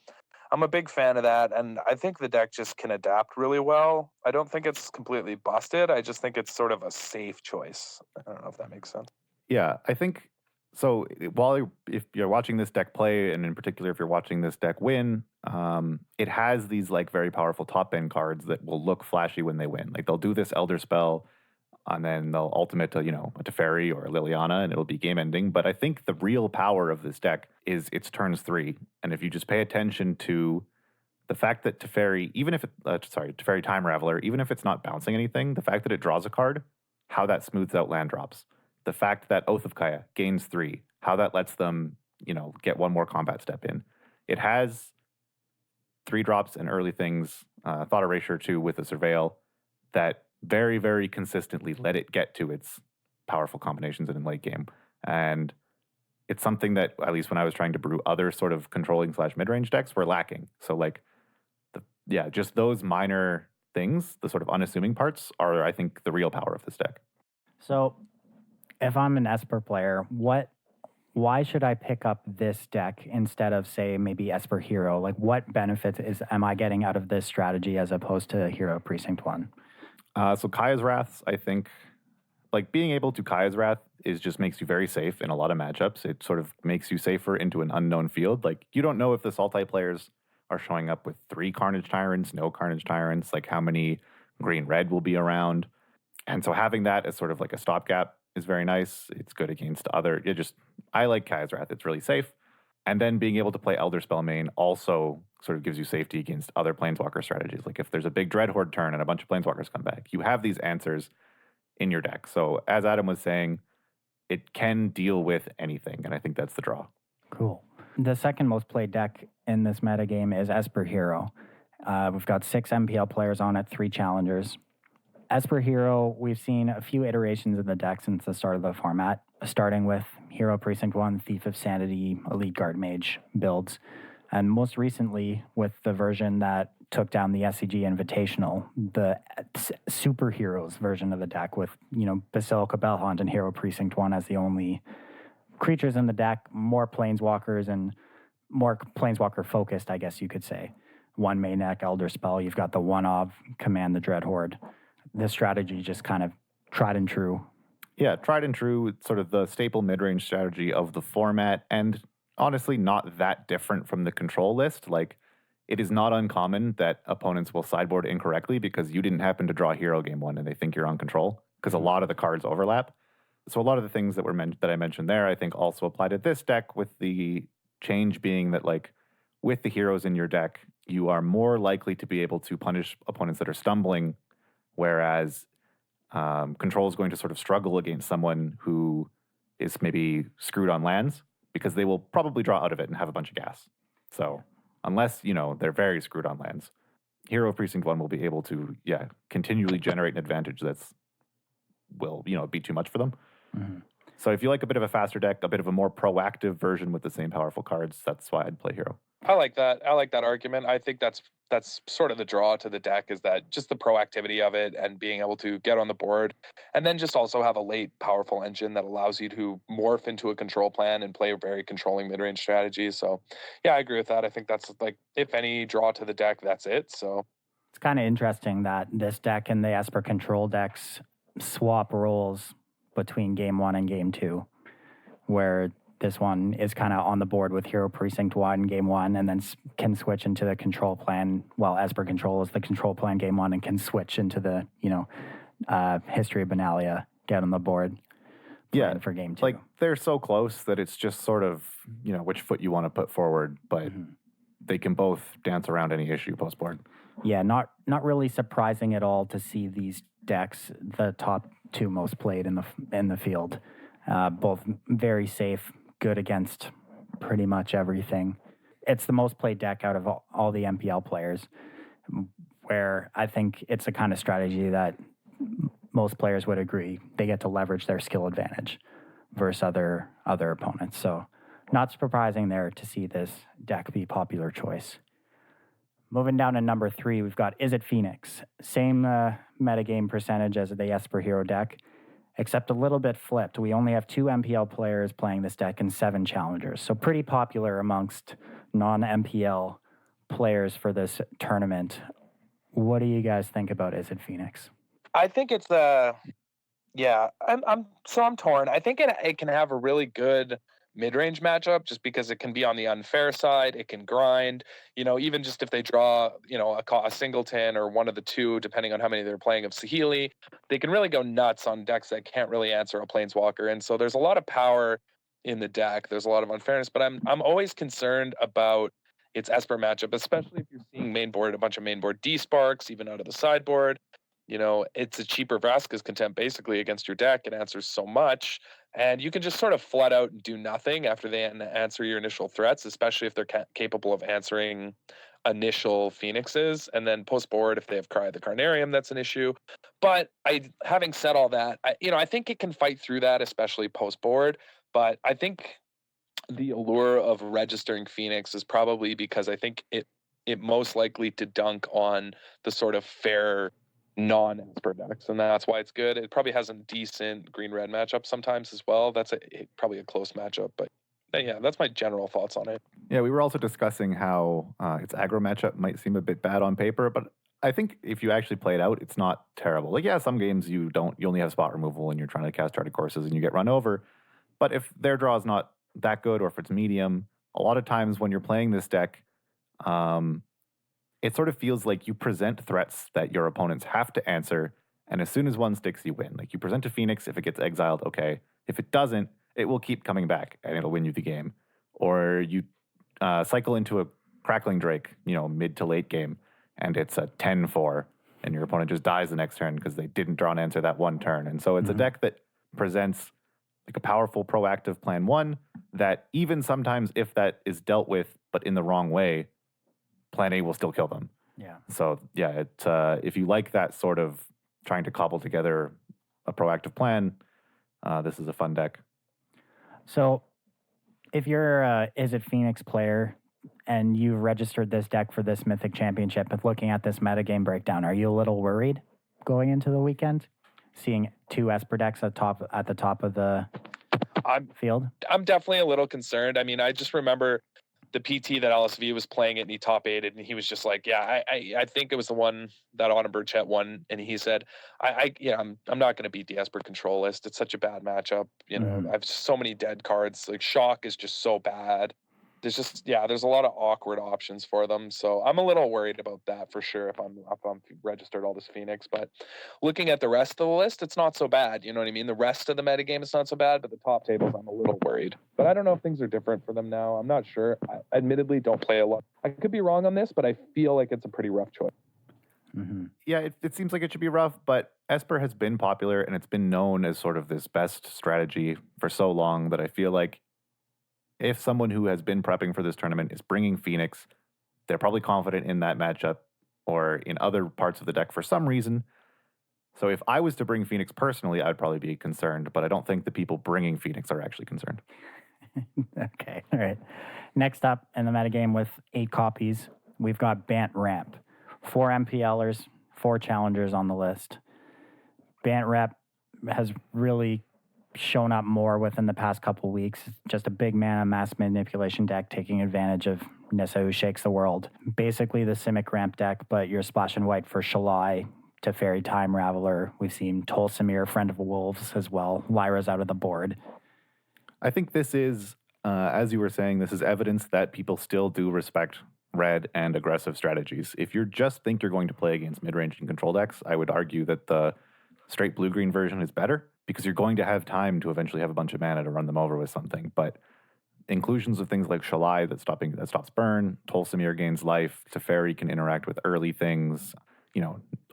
I'm a big fan of that, and I think the deck just can adapt really well. I don't think it's completely busted. I just think it's sort of a safe choice. I don't know if that makes sense. Yeah, I think So if you're watching this deck play, and in particular if you're watching this deck win, it has these like very powerful top end cards that will look flashy when they win. Like they'll do this Elder Spell, and then they'll ultimate to, a Teferi or a Liliana, and it'll be game ending. But I think the real power of this deck is its turns 3. And if you just pay attention to the fact that Teferi, Teferi Time Raveler, even if it's not bouncing anything, the fact that it draws a card, how that smooths out land drops. The fact that Oath of Kaya gains 3, how that lets them, get one more combat step in. It has 3 drops and early things, Thought Erasure 2 with a Surveil, that very, very consistently let it get to its powerful combinations in late game. And it's something that, at least when I was trying to brew other sort of controlling / mid-range decks, were lacking. So like, just those minor things, the sort of unassuming parts, are, I think, the real power of this deck. So if I'm an Esper player, why should I pick up this deck instead of, say, maybe Esper Hero? Like, what benefits am I getting out of this strategy as opposed to Hero Precinct 1? So Kaya's Wraths, I think, like being able to Kaya's Wrath just makes you very safe in a lot of matchups. It sort of makes you safer into an unknown field. Like, you don't know if the Sultai players are showing up with 3 Carnage Tyrants, no Carnage Tyrants, like how many green-red will be around. And so having that as sort of like a stopgap is very nice. It's good against other, I like Kaya's Wrath. It's really safe. And then being able to play Elder Spell main also sort of gives you safety against other Planeswalker strategies. Like if there's a big Dreadhorde turn and a bunch of Planeswalkers come back, you have these answers in your deck. So as Adam was saying, it can deal with anything, and I think that's the draw. Cool. The second most played deck in this metagame is Esper Hero. We've got 6 MPL players on it, 3 challengers. Esper Hero, we've seen a few iterations of the deck since the start of the format, starting with Hero Precinct 1, Thief of Sanity, Elite Guard Mage builds, and most recently with the version that took down the SCG Invitational, the Superheroes version of the deck with, Basilica Bellhaunt and Hero Precinct 1 as the only creatures in the deck, more Planeswalkers and more Planeswalker-focused, I guess you could say. 1 main deck, Elder Spell, you've got the 1-of, Command the Dreadhorde. This strategy just kind of tried and true. Yeah, tried and true. It's sort of the staple mid-range strategy of the format, and honestly not that different from the control list. Like, it is not uncommon that opponents will sideboard incorrectly because you didn't happen to draw Hero game 1 and they think you're on control, because a lot of the cards overlap. So a lot of the things that I mentioned there, I think also apply to this deck, with the change being that, like, with the heroes in your deck, you are more likely to be able to punish opponents that are stumbling, whereas control is going to sort of struggle against someone who is maybe screwed on lands, because they will probably draw out of it and have a bunch of gas. So unless, they're very screwed on lands, Hero Precinct 1 will be able to, continually generate an advantage will be too much for them. Mm-hmm. So if you like a bit of a faster deck, a bit of a more proactive version with the same powerful cards, that's why I'd play Hero. I like that. I like that argument. I think that's sort of the draw to the deck, is that just the proactivity of it and being able to get on the board, and then just also have a late powerful engine that allows you to morph into a control plan and play a very controlling mid-range strategy. So yeah, I agree with that. I think that's, like, if any draw to the deck, that's it. So it's kind of interesting that this deck and the Esper control decks swap roles between game 1 and game 2, where this one is kind of on the board with Hero Precinct 1 game 1, and then can switch into the control plan, while Esper Control is the control plan game 1 and can switch into the, History of Benalia, get on the board for game 2. Like, they're so close that it's just sort of, which foot you want to put forward, but they can both dance around any issue post-board. Yeah, not really surprising at all to see these decks, the top 2 most played in the field. Both very safe, good against pretty much everything. It's the most played deck out of all the MPL players, where I think it's a kind of strategy that most players would agree they get to leverage their skill advantage versus other opponents. So not surprising there to see this deck be popular choice. Moving down to number 3, we've got Is It Phoenix? Same metagame percentage as the Esper Hero deck, except a little bit flipped. We only have 2 MPL players playing this deck and 7 challengers. So pretty popular amongst non-MPL players for this tournament. What do you guys think about Is It Phoenix? I think it's Yeah, I'm torn. I think it can have a really good mid-range matchup just because it can be on the unfair side. It can grind, even just if they draw, a singleton or one of the two, depending on how many they're playing of Saheeli, they can really go nuts on decks that can't really answer a Planeswalker. And so there's a lot of power in the deck. There's a lot of unfairness, but I'm always concerned about its Esper matchup, especially if you're seeing a bunch of mainboard D-Sparks, even out of the sideboard. It's a cheaper Vraska's Contempt basically against your deck. It answers so much. And you can just sort of flat out and do nothing after they answer your initial threats, especially if they're capable of answering initial Phoenixes. And then post board, if they have Cry the Carnarium, that's an issue. But having said all that, I think it can fight through that, especially post board. But I think the allure of registering Phoenix is probably because I think it most likely to dunk on the sort of fair non-Esper decks, and that's why it's good. It probably has a decent green-red matchup sometimes as well. That's probably a close matchup, but yeah, that's my general thoughts on it. Yeah, we were also discussing how its aggro matchup might seem a bit bad on paper, but I think if you actually play it out, it's not terrible. Like, yeah, some games you only have spot removal and you're trying to cast Charted Courses and you get run over. But if their draw is not that good or if it's medium, a lot of times when you're playing this deck, it sort of feels like you present threats that your opponents have to answer, and as soon as one sticks, you win. Like, you present a Phoenix, if it gets exiled, okay. If it doesn't, it will keep coming back, and it'll win you the game. Or you cycle into a Crackling Drake, mid to late game, and it's a 10-4, and your opponent just dies the next turn because they didn't draw an answer that one turn. And so it's a deck that presents like a powerful, proactive plan one that even sometimes if that is dealt with, but in the wrong way, Plan A will still kill them. Yeah. So yeah, if you like that sort of trying to cobble together a proactive plan, this is a fun deck. So if you're a Is It Phoenix player and you've registered this deck for this Mythic Championship and looking at this metagame breakdown, are you a little worried going into the weekend? Seeing two Esper decks at the top of the field? I'm definitely a little concerned. I mean, I just remember the PT that LSV was playing it and he top 8'd and he was just like, yeah, I think it was the one that Autumn Burchett won. And he said, I'm not going to beat the Esper control list. It's such a bad matchup. I have so many dead cards. Like Shock is just so bad. There's a lot of awkward options for them. So I'm a little worried about that for sure if I'm registered all this Phoenix. But looking at the rest of the list, it's not so bad. You know what I mean? The rest of the metagame is not so bad, but the top tables, I'm a little worried. But I don't know if things are different for them now. I'm not sure. I admittedly don't play a lot. I could be wrong on this, but I feel like it's a pretty rough choice. Mm-hmm. Yeah, it seems like it should be rough, but Esper has been popular and it's been known as sort of this best strategy for so long that I feel like if someone who has been prepping for this tournament is bringing Phoenix, they're probably confident in that matchup or in other parts of the deck for some reason. So if I was to bring Phoenix personally, I'd probably be concerned, but I don't think the people bringing Phoenix are actually concerned. Okay, all right. Next up in the metagame with 8 copies, we've got Bant Ramp. 4 MPLers, 4 challengers on the list. Bant Ramp has really shown up more within the past couple weeks. Just a big mana mass manipulation deck taking advantage of Nissa who shakes the world. Basically the Simic ramp deck, but you're splashing white for Shalai, Teferi Time Raveler. We've seen Tolsimir, Friend of Wolves as well. Lyra's out of the board. I think this is, as you were saying, this is evidence that people still do respect red and aggressive strategies. If you just think you're going to play against mid-range and control decks, I would argue that the straight blue-green version is better because you're going to have time to eventually have a bunch of mana to run them over with something. But inclusions of things like Shalai that stops burn, Tolsimir gains life, Teferi can interact with early things,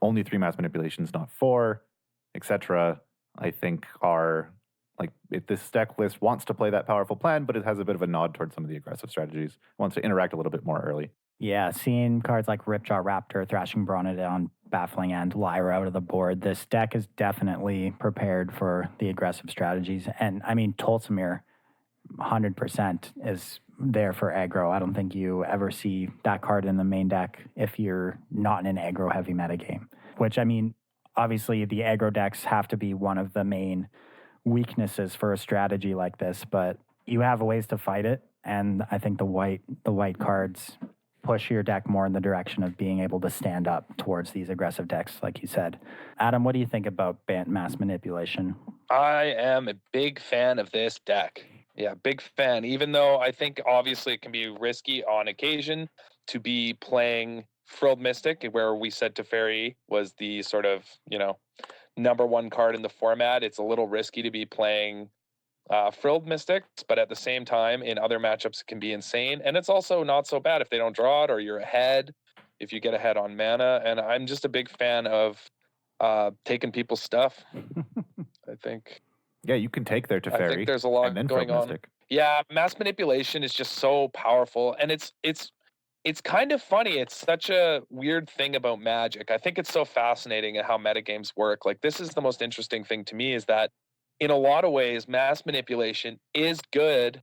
only 3 mass manipulations, not 4, etc. I think are like if this deck list wants to play that powerful plan, but it has a bit of a nod towards some of the aggressive strategies. It wants to interact a little bit more early. Yeah, seeing cards like Ripjaw Raptor, Thrashing Bronodon, Baffling End, Lyra out of the board, this deck is definitely prepared for the aggressive strategies. And I mean, Tolsimir, 100% is there for aggro. I don't think you ever see that card in the main deck if you're not in an aggro-heavy metagame. Which, I mean, obviously the aggro decks have to be one of the main weaknesses for a strategy like this, but you have ways to fight it. And I think the white cards push your deck more in the direction of being able to stand up towards these aggressive decks, like you said. Adam, what do you think about mass manipulation? I am a big fan of this deck. Yeah, big fan. Even though I think obviously it can be risky on occasion to be playing Frilled Mystic, where we said Teferi was the sort of, number one card in the format. It's a little risky to be playing Frilled Mystics, but at the same time, in other matchups, it can be insane. And it's also not so bad if they don't draw it or you're ahead, if you get ahead on mana. And I'm just a big fan of taking people's stuff. I think. Yeah, you can take their Teferi. I think there's a lot going on. Mystic. Yeah, mass manipulation is just so powerful, and it's kind of funny. It's such a weird thing about Magic. I think it's so fascinating at how metagames work. Like, this is the most interesting thing to me, is that in a lot of ways, mass manipulation is good,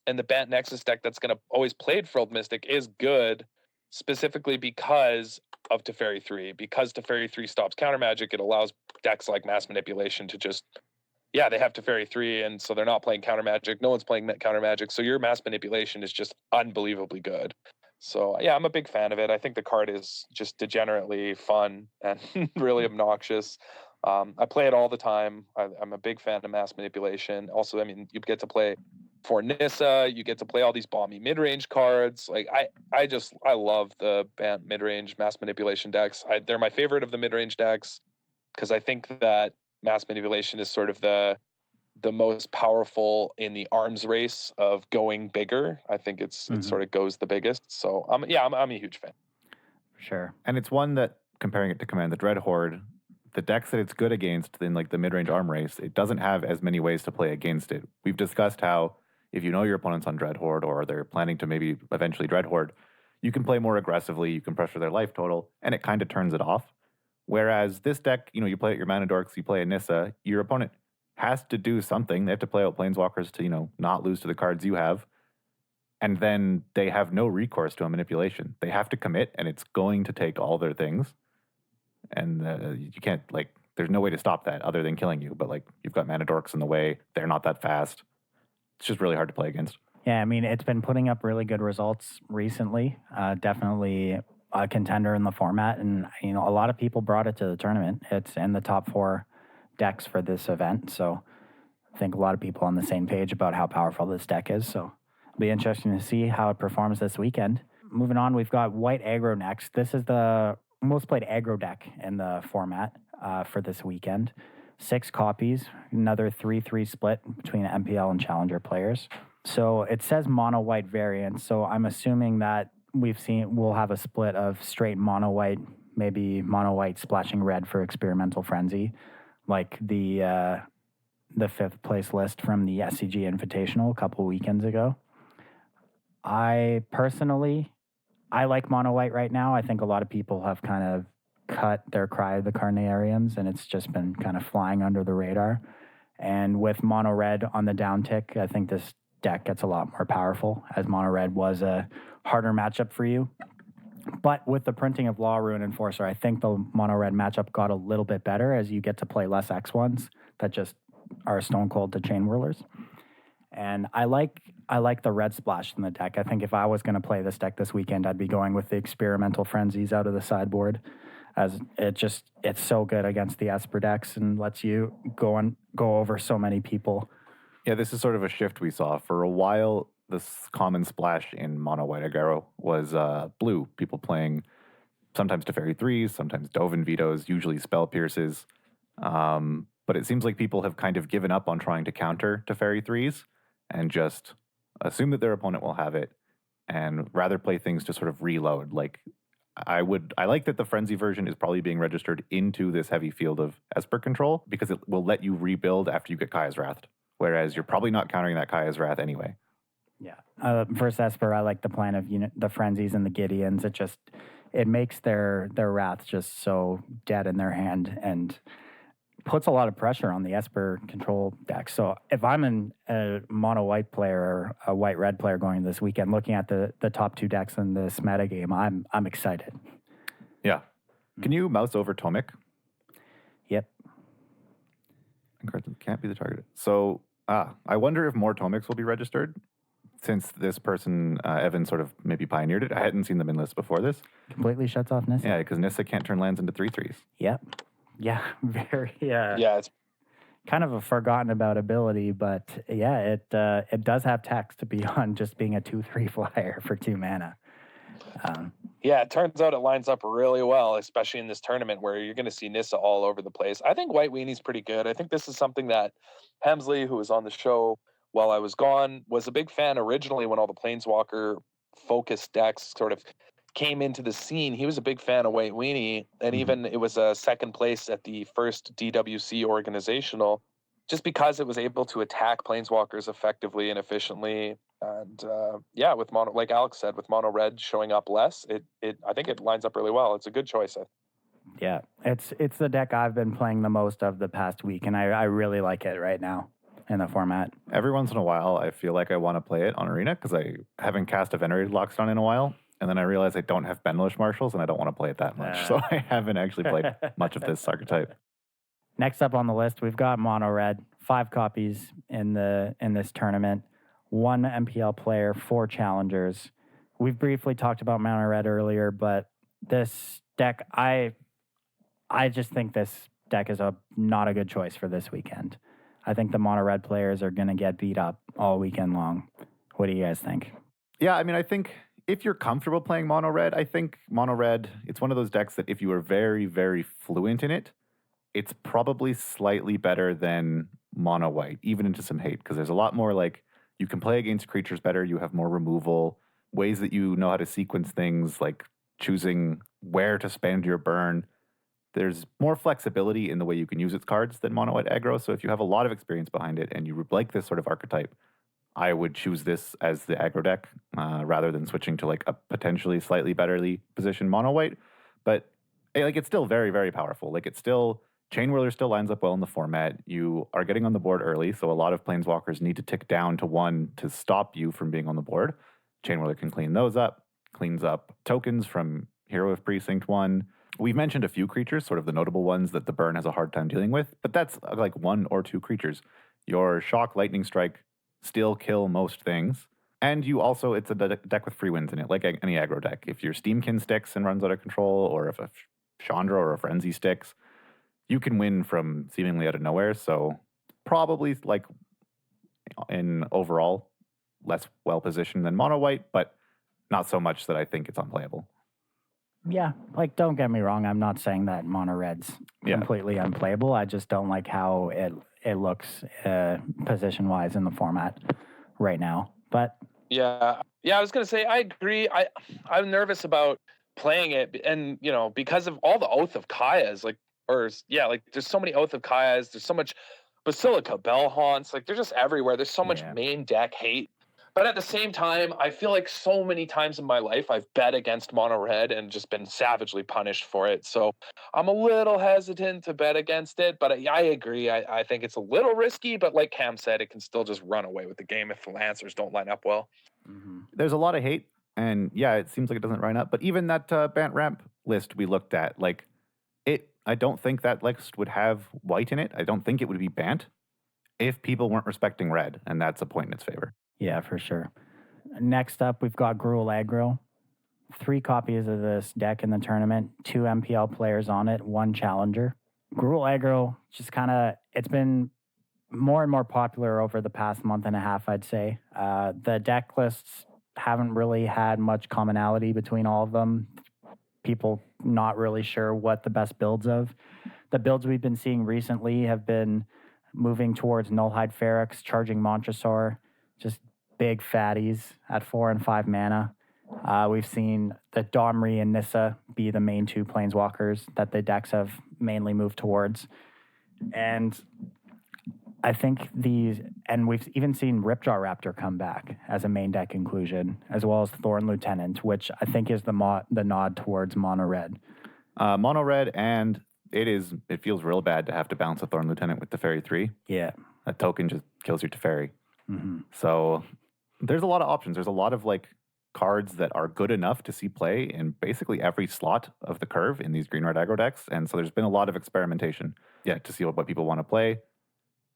and the Bant Nexus deck that's going to always play Frilled Mystic is good, specifically because of Teferi 3. Because Teferi 3 stops counter magic, it allows decks like mass manipulation to just, they have Teferi 3, and so they're not playing counter magic. No one's playing counter magic, so your mass manipulation is just unbelievably good. So, I'm a big fan of it. I think the card is just degenerately fun and really obnoxious. I play it all the time. I'm a big fan of mass manipulation. Also, you get to play for Nissa. You get to play all these bomby mid-range cards. Like, I love the Bant mid-range mass manipulation decks. They're my favorite of the mid-range decks, because I think that mass manipulation is sort of the most powerful in the arms race of going bigger. I think it sort of goes the biggest. So I'm a huge fan. Sure. And it's one that, comparing it to Command the Dread Horde, the decks that it's good against in like the mid-range arm race, it doesn't have as many ways to play against it. We've discussed how if you know your opponent's on Dread Horde, or they're planning to maybe eventually Dread Horde, you can play more aggressively, you can pressure their life total, and it kind of turns it off. Whereas this deck, you play at your Mana Dorks, you play a Nissa, your opponent has to do something. They have to play out Planeswalkers to, not lose to the cards you have. And then they have no recourse to a manipulation. They have to commit, and it's going to take all their things. And you can't, there's no way to stop that other than killing you. But, you've got Mana Dorks in the way. They're not that fast. It's just really hard to play against. Yeah, it's been putting up really good results recently. Definitely a contender in the format. And, a lot of people brought it to the tournament. It's in the top 4 decks for this event. So I think a lot of people on the same page about how powerful this deck is. So it'll be interesting to see how it performs this weekend. Moving on, we've got White Aggro next. This is the most played aggro deck in the format for this weekend. 6 copies, another 3-3 split between MPL and Challenger players. So it says mono white variant. So I'm assuming that we'll have a split of straight mono white, maybe mono white splashing red for Experimental Frenzy, like the 5th place list from the SCG Invitational a couple weekends ago. I personally like mono white right now. I think a lot of people have kind of cut their Cry of the Carnariums, and it's just been kind of flying under the radar. And with mono red on the downtick, I think this deck gets a lot more powerful, as mono red was a harder matchup for you. But with the printing of Law Ruin Enforcer, I think the mono red matchup got a little bit better, as you get to play less X1s that just are stone cold to Chain Whirlers. And I like the red splash in the deck. I think if I was going to play this deck this weekend, I'd be going with the Experimental Frenzies out of the sideboard, as it's so good against the Esper decks and lets you go over so many people. Yeah, this is sort of a shift we saw. For a while, this common splash in mono white aggro was blue. People playing sometimes Teferi 3s, sometimes Dovin Vetoes, usually Spell Pierces. But it seems like people have kind of given up on trying to counter Teferi 3s and just assume that their opponent will have it and rather play things to sort of reload. I like that the Frenzy version is probably being registered into this heavy field of Esper control, because it will let you rebuild after you get Kaya's Wrath, whereas you're probably not countering that Kaya's Wrath anyway. Yeah. First Esper, I like the plan of the Frenzies and the Gideons. It makes their Wrath just so dead in their hand and puts a lot of pressure on the Esper control deck. So if I'm a mono white player or a white red player going this weekend, looking at the top 2 decks in this metagame, I'm excited. Yeah. Can you mouse over Tomic? Yep. Cards can't be the target. So I wonder if more Tomics will be registered. since this person, Evan, sort of maybe pioneered it. I hadn't seen them in lists before this. Completely shuts off Nissa. Yeah, because Nissa can't turn lands into 3/3s. Yep. Yeah, very Yeah, it's kind of a forgotten about ability, but yeah, it does have text beyond just being a 2/3 flyer for 2 mana. Yeah, it turns out it lines up really well, especially in this tournament where you're going to see Nissa all over the place. I think White Weenie's pretty good. I think this is something that Hemsley, who was on the show while I was gone, was a big fan originally when all the Planeswalker focused decks sort of came into the scene. He was a big fan of White Weenie, and even it was a second place at the first DWC organizational just because it was able to attack Planeswalkers effectively and efficiently. And yeah, with mono, like Alex said, with mono red showing up less, I think it lines up really well. It's a good choice. Yeah, it's the deck I've been playing the most of the past week, and I really like it right now in the format. Every once in a while, I feel like I want to play it on Arena because I haven't cast a Venerated Lockstone in a while. And then I realize I don't have Benlish Marshals, and I don't want to play it that much. So I haven't actually played much of this archetype. Next up on the list, we've got mono red, 5 copies in this tournament, 1 MPL player, 4 challengers. We've briefly talked about mono red earlier, but this deck, I just think this deck is not a good choice for this weekend. I think the mono red players are going to get beat up all weekend long. What do you guys think? Yeah, I mean, I think if you're comfortable playing mono red, I think mono red, it's one of those decks that if you are very, very fluent in it, it's probably slightly better than mono white, even into some hate, because there's a lot more like you can play against creatures better, you have more removal, ways that you know how to sequence things, like choosing where to spend your burn. There's more flexibility in the way you can use its cards than mono white aggro. So if you have a lot of experience behind it and you like this sort of archetype, I would choose this as the aggro deck rather than switching to like a potentially slightly betterly positioned mono white. But like it's still very, very powerful. Like it's still Chain Whirler still lines up well in the format. You are getting on the board early, so a lot of Planeswalkers need to tick down to 1 to stop you from being on the board. Chain Whirler can clean those up, cleans up tokens from Hero of Precinct 1. We've mentioned a few creatures, sort of the notable ones that the burn has a hard time dealing with, but that's like 1 or 2 creatures. Your Shock, Lightning Strike still kill most things. And you also, it's a deck with free wins in it, like any aggro deck. If your Steamkin sticks and runs out of control, or if a Chandra or a Frenzy sticks, you can win from seemingly out of nowhere. So probably like in overall less well positioned than mono white, but not so much that I think it's unplayable. Yeah, like don't get me wrong, I'm not saying that mono red's completely unplayable. I just don't like how it looks position wise in the format right now. But yeah, I was gonna say I agree. I'm nervous about playing it, and because of all the Oath of Kaya's, like there's so many Oath of Kaya's, there's so much Basilica Bell Haunts, like they're just everywhere. There's so much main deck hate. But at the same time, I feel like so many times in my life I've bet against mono red and just been savagely punished for it. So I'm a little hesitant to bet against it, but I agree. I think it's a little risky, but like Cam said, it can still just run away with the game if the Lancers don't line up well. Mm-hmm. There's a lot of hate, and yeah, it seems like it doesn't line up. But even that Bant Ramp list we looked at, like I don't think that list would have white in it. I don't think it would be Bant if people weren't respecting red, and that's a point in its favor. Yeah, for sure. Next up, we've got Gruul Aggro. 3 copies of this deck in the tournament, 2 MPL players on it, 1 challenger. Gruul Aggro, just it's been more and more popular over the past month and a half, I'd say. The deck lists haven't really had much commonality between all of them. People not really sure what the best builds of. The builds we've been seeing recently have been moving towards Nullhide Ferox, charging Montresor, just big fatties at 4 and 5 mana. We've seen the Domri and Nissa be the main 2 planeswalkers that the decks have mainly moved towards. And I think we've even seen Ripjaw Raptor come back as a main deck inclusion, as well as Thorn Lieutenant, which I think is the nod towards mono red. Mono red, and it feels real bad to have to bounce a Thorn Lieutenant with Teferi 3. Yeah. A token just kills your Teferi. Mm-hmm. So there's a lot of options. There's a lot of like cards that are good enough to see play in basically every slot of the curve in these green-red aggro decks. And so there's been a lot of experimentation, to see what people want to play.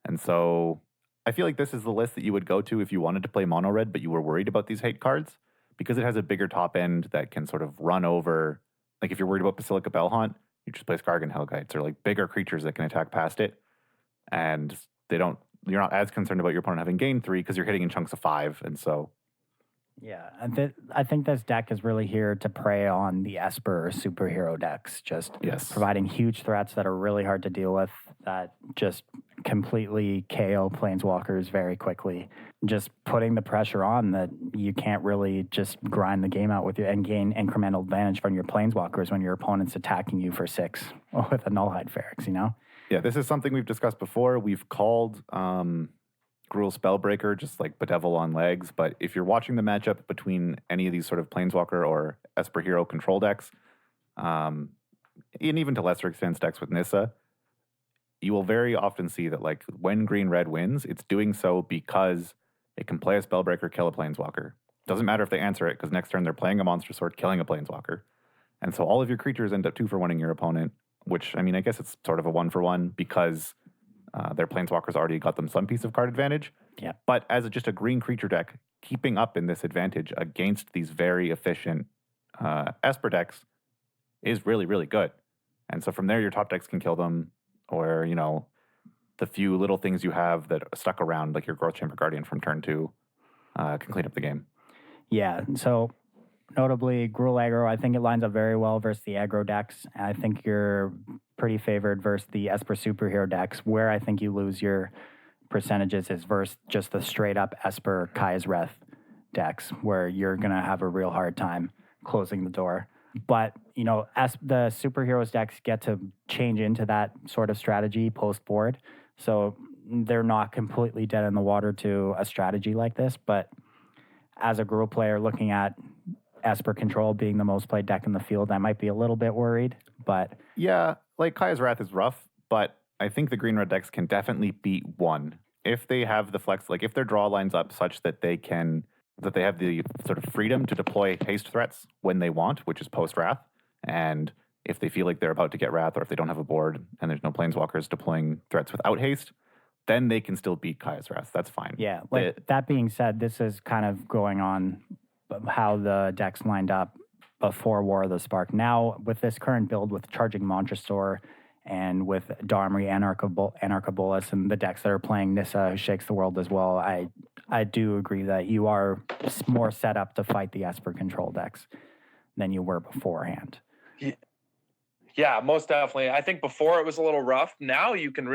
And so I feel like this is the list that you would go to if you wanted to play mono red, but you were worried about these hate cards because it has a bigger top end that can sort of run over. Like if you're worried about Basilica Bellhaunt, you just play Skargan Hellguides or like bigger creatures that can attack past it. And you're not as concerned about your opponent having gain 3 because you're hitting in chunks of 5. And so. Yeah, I think this deck is really here to prey on the Esper superhero decks, just providing huge threats that are really hard to deal with, that just completely KO planeswalkers very quickly. Just putting the pressure on that you can't really just grind the game out with you and gain incremental advantage from your planeswalkers when your opponent's attacking you for 6 with a Nullhide Feryx, you know? Yeah, this is something we've discussed before. We've called Gruul Spellbreaker just like Bedevil on legs, but if you're watching the matchup between any of these sort of Planeswalker or Esper Hero control decks, and even to lesser extent decks with Nissa, you will very often see that like when green-red wins, it's doing so because it can play a Spellbreaker, kill a Planeswalker. Doesn't matter if they answer it, because next turn they're playing a Monster Sword, killing a Planeswalker. And so all of your creatures end up 2-for-1ing your opponent, which, I mean, I guess it's sort of a 1-for-1 because their Planeswalkers already got them some piece of card advantage. Yeah. But as just a green creature deck, keeping up in this advantage against these very efficient Esper decks is really, really good. And so from there, your top decks can kill them, or, you know, the few little things you have that stuck around, like your Growth Chamber Guardian from turn 2, can clean up the game. Yeah, so notably, Gruul aggro, I think it lines up very well versus the aggro decks. I think you're pretty favored versus the Esper superhero decks. Where I think you lose your percentages is versus just the straight up Esper Kai's Wrath decks, where you're going to have a real hard time closing the door. But, you know, as the superheroes decks get to change into that sort of strategy post-board. So they're not completely dead in the water to a strategy like this. But as a Gruul player looking at Esper Control being the most played deck in the field, I might be a little bit worried. But yeah, like Kai's Wrath is rough, but I think the green-red decks can definitely beat 1. If they have the flex, like if their draw lines up such that they have the sort of freedom to deploy haste threats when they want, which is post-Wrath, and if they feel like they're about to get Wrath, or if they don't have a board and there's no Planeswalkers deploying threats without haste, then they can still beat Kai's Wrath. That's fine. Yeah, like that being said, this is kind of going on how the decks lined up before War of the Spark. Now, with this current build with Charging Montresor and with Domri, Anarchabolus, and the decks that are playing Nissa, who shakes the world as well, I do agree that you are more set up to fight the Esper control decks than you were beforehand. Yeah, most definitely. I think before it was a little rough. Now you can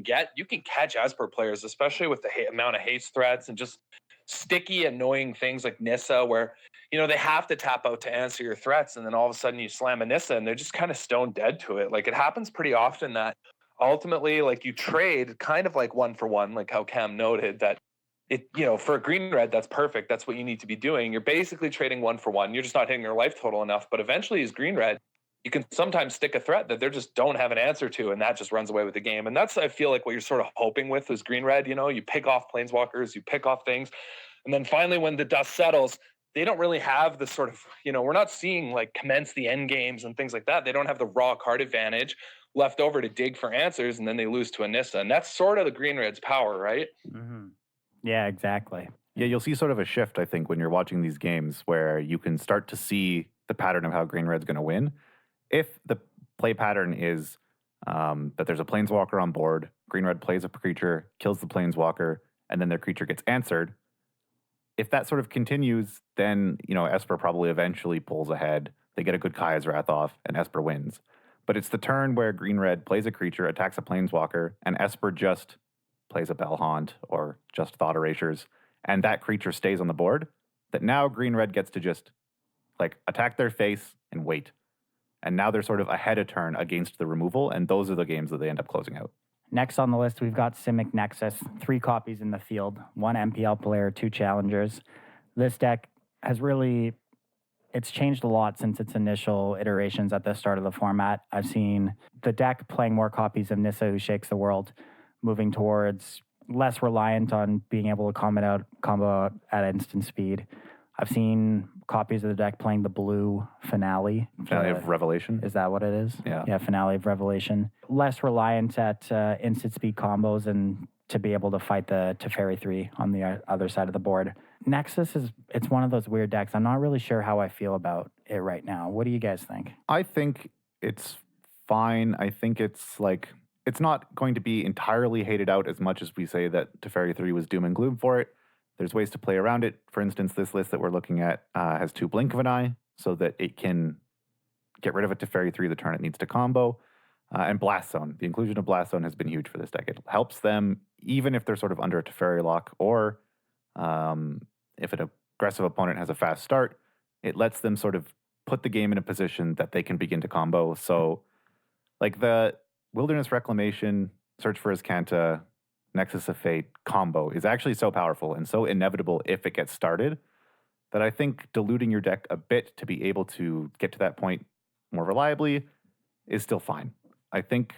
catch Esper players, especially with the amount of haste threats and just sticky, annoying things like Nissa, where, you know, they have to tap out to answer your threats, and then all of a sudden you slam a Nissa and they're just kind of stone dead to it. Like, it happens pretty often that ultimately, like, you trade kind of like 1-for-1, like how Cam noted, that it, you know, for a green red, that's perfect. That's what you need to be doing. You're basically trading 1-for-1. You're just not hitting your life total enough. But eventually, as green red, you can sometimes stick a threat that they just don't have an answer to, and that just runs away with the game. And that's, I feel like, what you're sort of hoping with is green red. You know, you pick off planeswalkers, you pick off things, and then finally, when the dust settles, they don't really have the sort of, you know, we're not seeing like commence the end games and things like that. They don't have the raw card advantage left over to dig for answers, and then they lose to a Nissa. And that's sort of the green red's power, right? Mm-hmm. Yeah, exactly. Yeah, you'll see sort of a shift, I think, when you're watching these games where you can start to see the pattern of how green red's going to win. If the play pattern is that there's a planeswalker on board, green red plays a creature, kills the planeswalker, and then their creature gets answered. If that sort of continues, then, you know, Esper probably eventually pulls ahead. They get a good Kai's Wrath off, and Esper wins. But it's the turn where green red plays a creature, attacks a planeswalker, and Esper just plays a Bellhaunt or just Thought Erasures, and that creature stays on the board, that now green red gets to just like attack their face and wait. And now they're sort of ahead of turn against the removal, and those are the games that they end up closing out. Next on the list, we've got Simic Nexus, 3 copies in the field, 1 MPL player, 2 challengers. This deck has really, it's changed a lot since its initial iterations at the start of the format. I've seen the deck playing more copies of Nissa, Who Shakes the World, moving towards less reliant on being able to combo out at instant speed. I've seen copies of the deck playing the blue Finale. Finale of Revelation. Is that what it is? Yeah. Yeah, Finale of Revelation. Less reliant at instant speed combos and to be able to fight the Teferi 3 on the other side of the board. Nexus it's one of those weird decks. I'm not really sure how I feel about it right now. What do you guys think? I think it's fine. I think it's like, it's not going to be entirely hated out as much as we say that Teferi 3 was doom and gloom for it. There's ways to play around it. For instance, this list that we're looking at has 2 Blink of an Eye so that it can get rid of a Teferi 3 the turn it needs to combo. And Blast Zone. The inclusion of Blast Zone has been huge for this deck. It helps them even if they're sort of under a Teferi lock, or if an aggressive opponent has a fast start, it lets them sort of put the game in a position that they can begin to combo. So like the Wilderness Reclamation, Search for Azcanta, Nexus of Fate combo is actually so powerful and so inevitable if it gets started that I think diluting your deck a bit to be able to get to that point more reliably is still fine. I think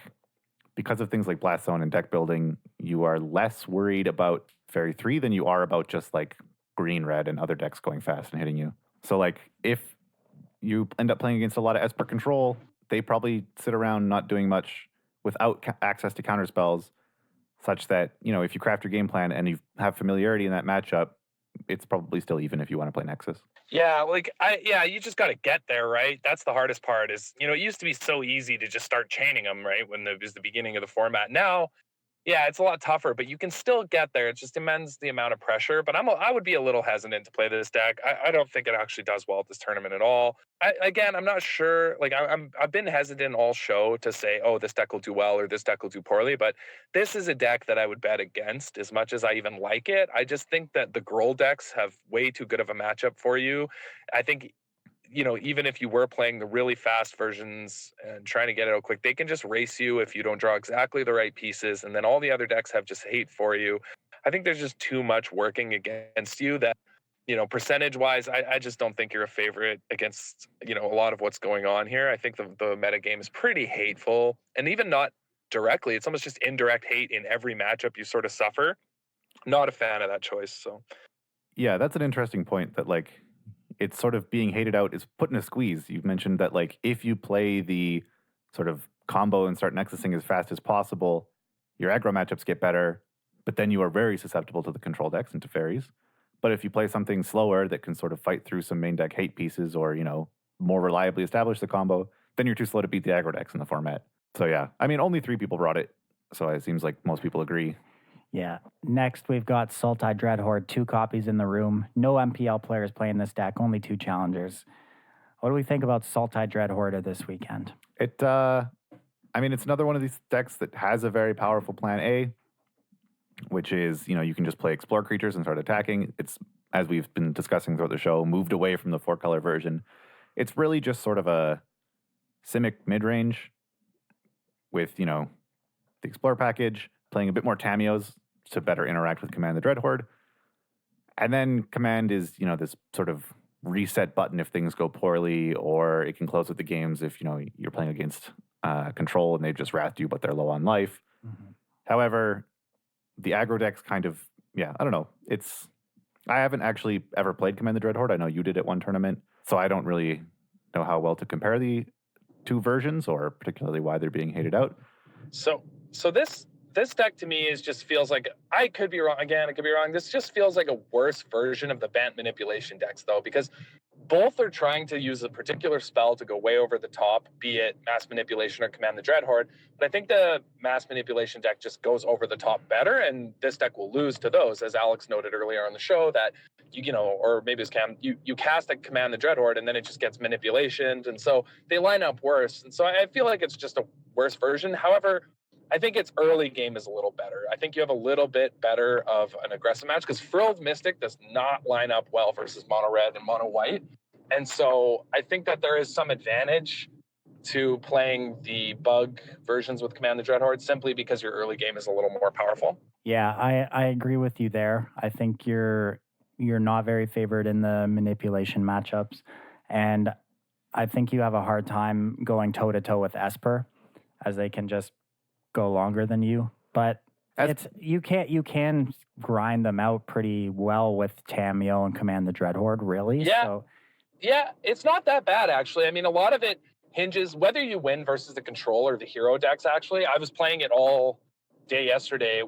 because of things like Blast Zone and deck building, you are less worried about Fairy 3 than you are about just like green-red and other decks going fast and hitting you. So like if you end up playing against a lot of Esper control, they probably sit around not doing much without access to counterspells, such that, you know, if you craft your game plan and you have familiarity in that matchup, it's probably still even if you want to play Nexus. Yeah, you just got to get there, right? That's the hardest part is, it used to be so easy to just start chaining them, right? When it was the beginning of the format. Now, yeah, it's a lot tougher, but you can still get there. It just demands the amount of pressure. But I would be a little hesitant to play this deck. I don't think it actually does well at this tournament at all. I'm not sure. Like I've been hesitant all show to say, oh, this deck will do well or this deck will do poorly. But this is a deck that I would bet against as much as I even like it. I just think that the Gruul decks have way too good of a matchup for you. I think, even if you were playing the really fast versions and trying to get it out quick, they can just race you if you don't draw exactly the right pieces. And then all the other decks have just hate for you. I think there's just too much working against you that, percentage wise, I just don't think you're a favorite against, a lot of what's going on here. I think the meta game is pretty hateful, and even not directly. It's almost just indirect hate in every matchup you sort of suffer. Not a fan of that choice. So yeah, that's an interesting point that like, it's sort of being hated out is put in a squeeze. You've mentioned that like if you play the sort of combo and start nexusing as fast as possible, your aggro matchups get better, but then you are very susceptible to the control decks and to fairies. But if you play something slower that can sort of fight through some main deck hate pieces or, more reliably establish the combo, then you're too slow to beat the aggro decks in the format. So yeah, I mean, only 3 people brought it. So it seems like most people agree. Yeah. Next, we've got Sultai Dreadhorde, 2 copies in the room. No MPL players playing this deck, only 2 challengers. What do we think about Sultai Dreadhorde this weekend? It's another one of these decks that has a very powerful plan A, which is, you can just play explore creatures and start attacking. It's, as we've been discussing throughout the show, moved away from the 4-color version. It's really just sort of a Simic mid-range with, the explore package, playing a bit more Tamios to better interact with Command the Dreadhorde. And then Command is, this sort of reset button if things go poorly, or it can close with the games if, you're playing against control and they've just wrathed you, but they're low on life. Mm-hmm. However, the aggro decks kind of, I don't know. I haven't actually ever played Command the Dreadhorde. I know you did at one tournament, so I don't really know how well to compare the 2 versions or particularly why they're being hated out. So this deck to me just feels like, I could be wrong again, I could be wrong. This just feels like a worse version of the Bant manipulation decks though, because both are trying to use a particular spell to go way over the top, be it Mass Manipulation or Command the Dreadhorde. But I think the Mass Manipulation deck just goes over the top better, and this deck will lose to those, as Alex noted earlier on the show, that or maybe it's Cam, you cast a Command the Dreadhorde and then it just gets manipulationed, and so they line up worse. And so I feel like it's just a worse version. However, I think its early game is a little better. I think you have a little bit better of an aggressive match because Frilled Mystic does not line up well versus mono red and mono white. And so I think that there is some advantage to playing the bug versions with Command the Dreadhorde simply because your early game is a little more powerful. Yeah, I agree with you there. I think you're not very favored in the manipulation matchups. And I think you have a hard time going toe-to-toe with Esper, as they can just go longer than you, but you can grind them out pretty well with Tamio and Command the Dreadhorde, really. Yeah, it's not that bad actually. I mean, a lot of it hinges whether you win versus the control or the hero decks. Actually, I was playing it all Jay yesterday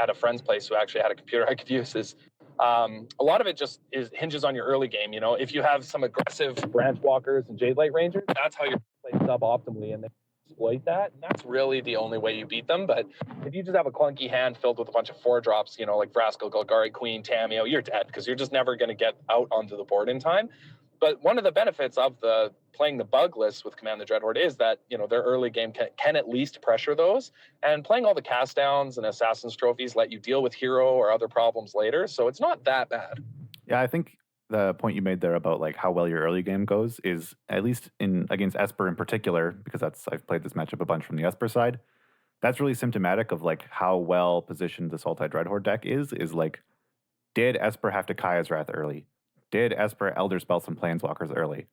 at a friend's place who actually had a computer I could use is a lot of it just hinges on your early game. You know, if you have some aggressive branch walkers and Jade Light Rangers, that's how you're playing suboptimally, and they exploit that. And that's really the only way you beat them. But if you just have a clunky hand filled with a bunch of 4-drops, you know, like Vraskal, Golgari, Queen, Tamiyo, you're dead because you're just never going to get out onto the board in time. But one of the benefits of playing the bug list with Command the Dreadhorde is that, you know, their early game can at least pressure those. And playing all the cast downs and Assassin's Trophies let you deal with hero or other problems later. So it's not that bad. Yeah, I think the point you made there about like how well your early game goes is, at least against Esper in particular, because I've played this matchup a bunch from the Esper side, that's really symptomatic of like how well positioned the Sultai Dreadhorde deck is like, did Esper have to Kaya's Wrath early? Did Esper Elder Spell some Planeswalkers early?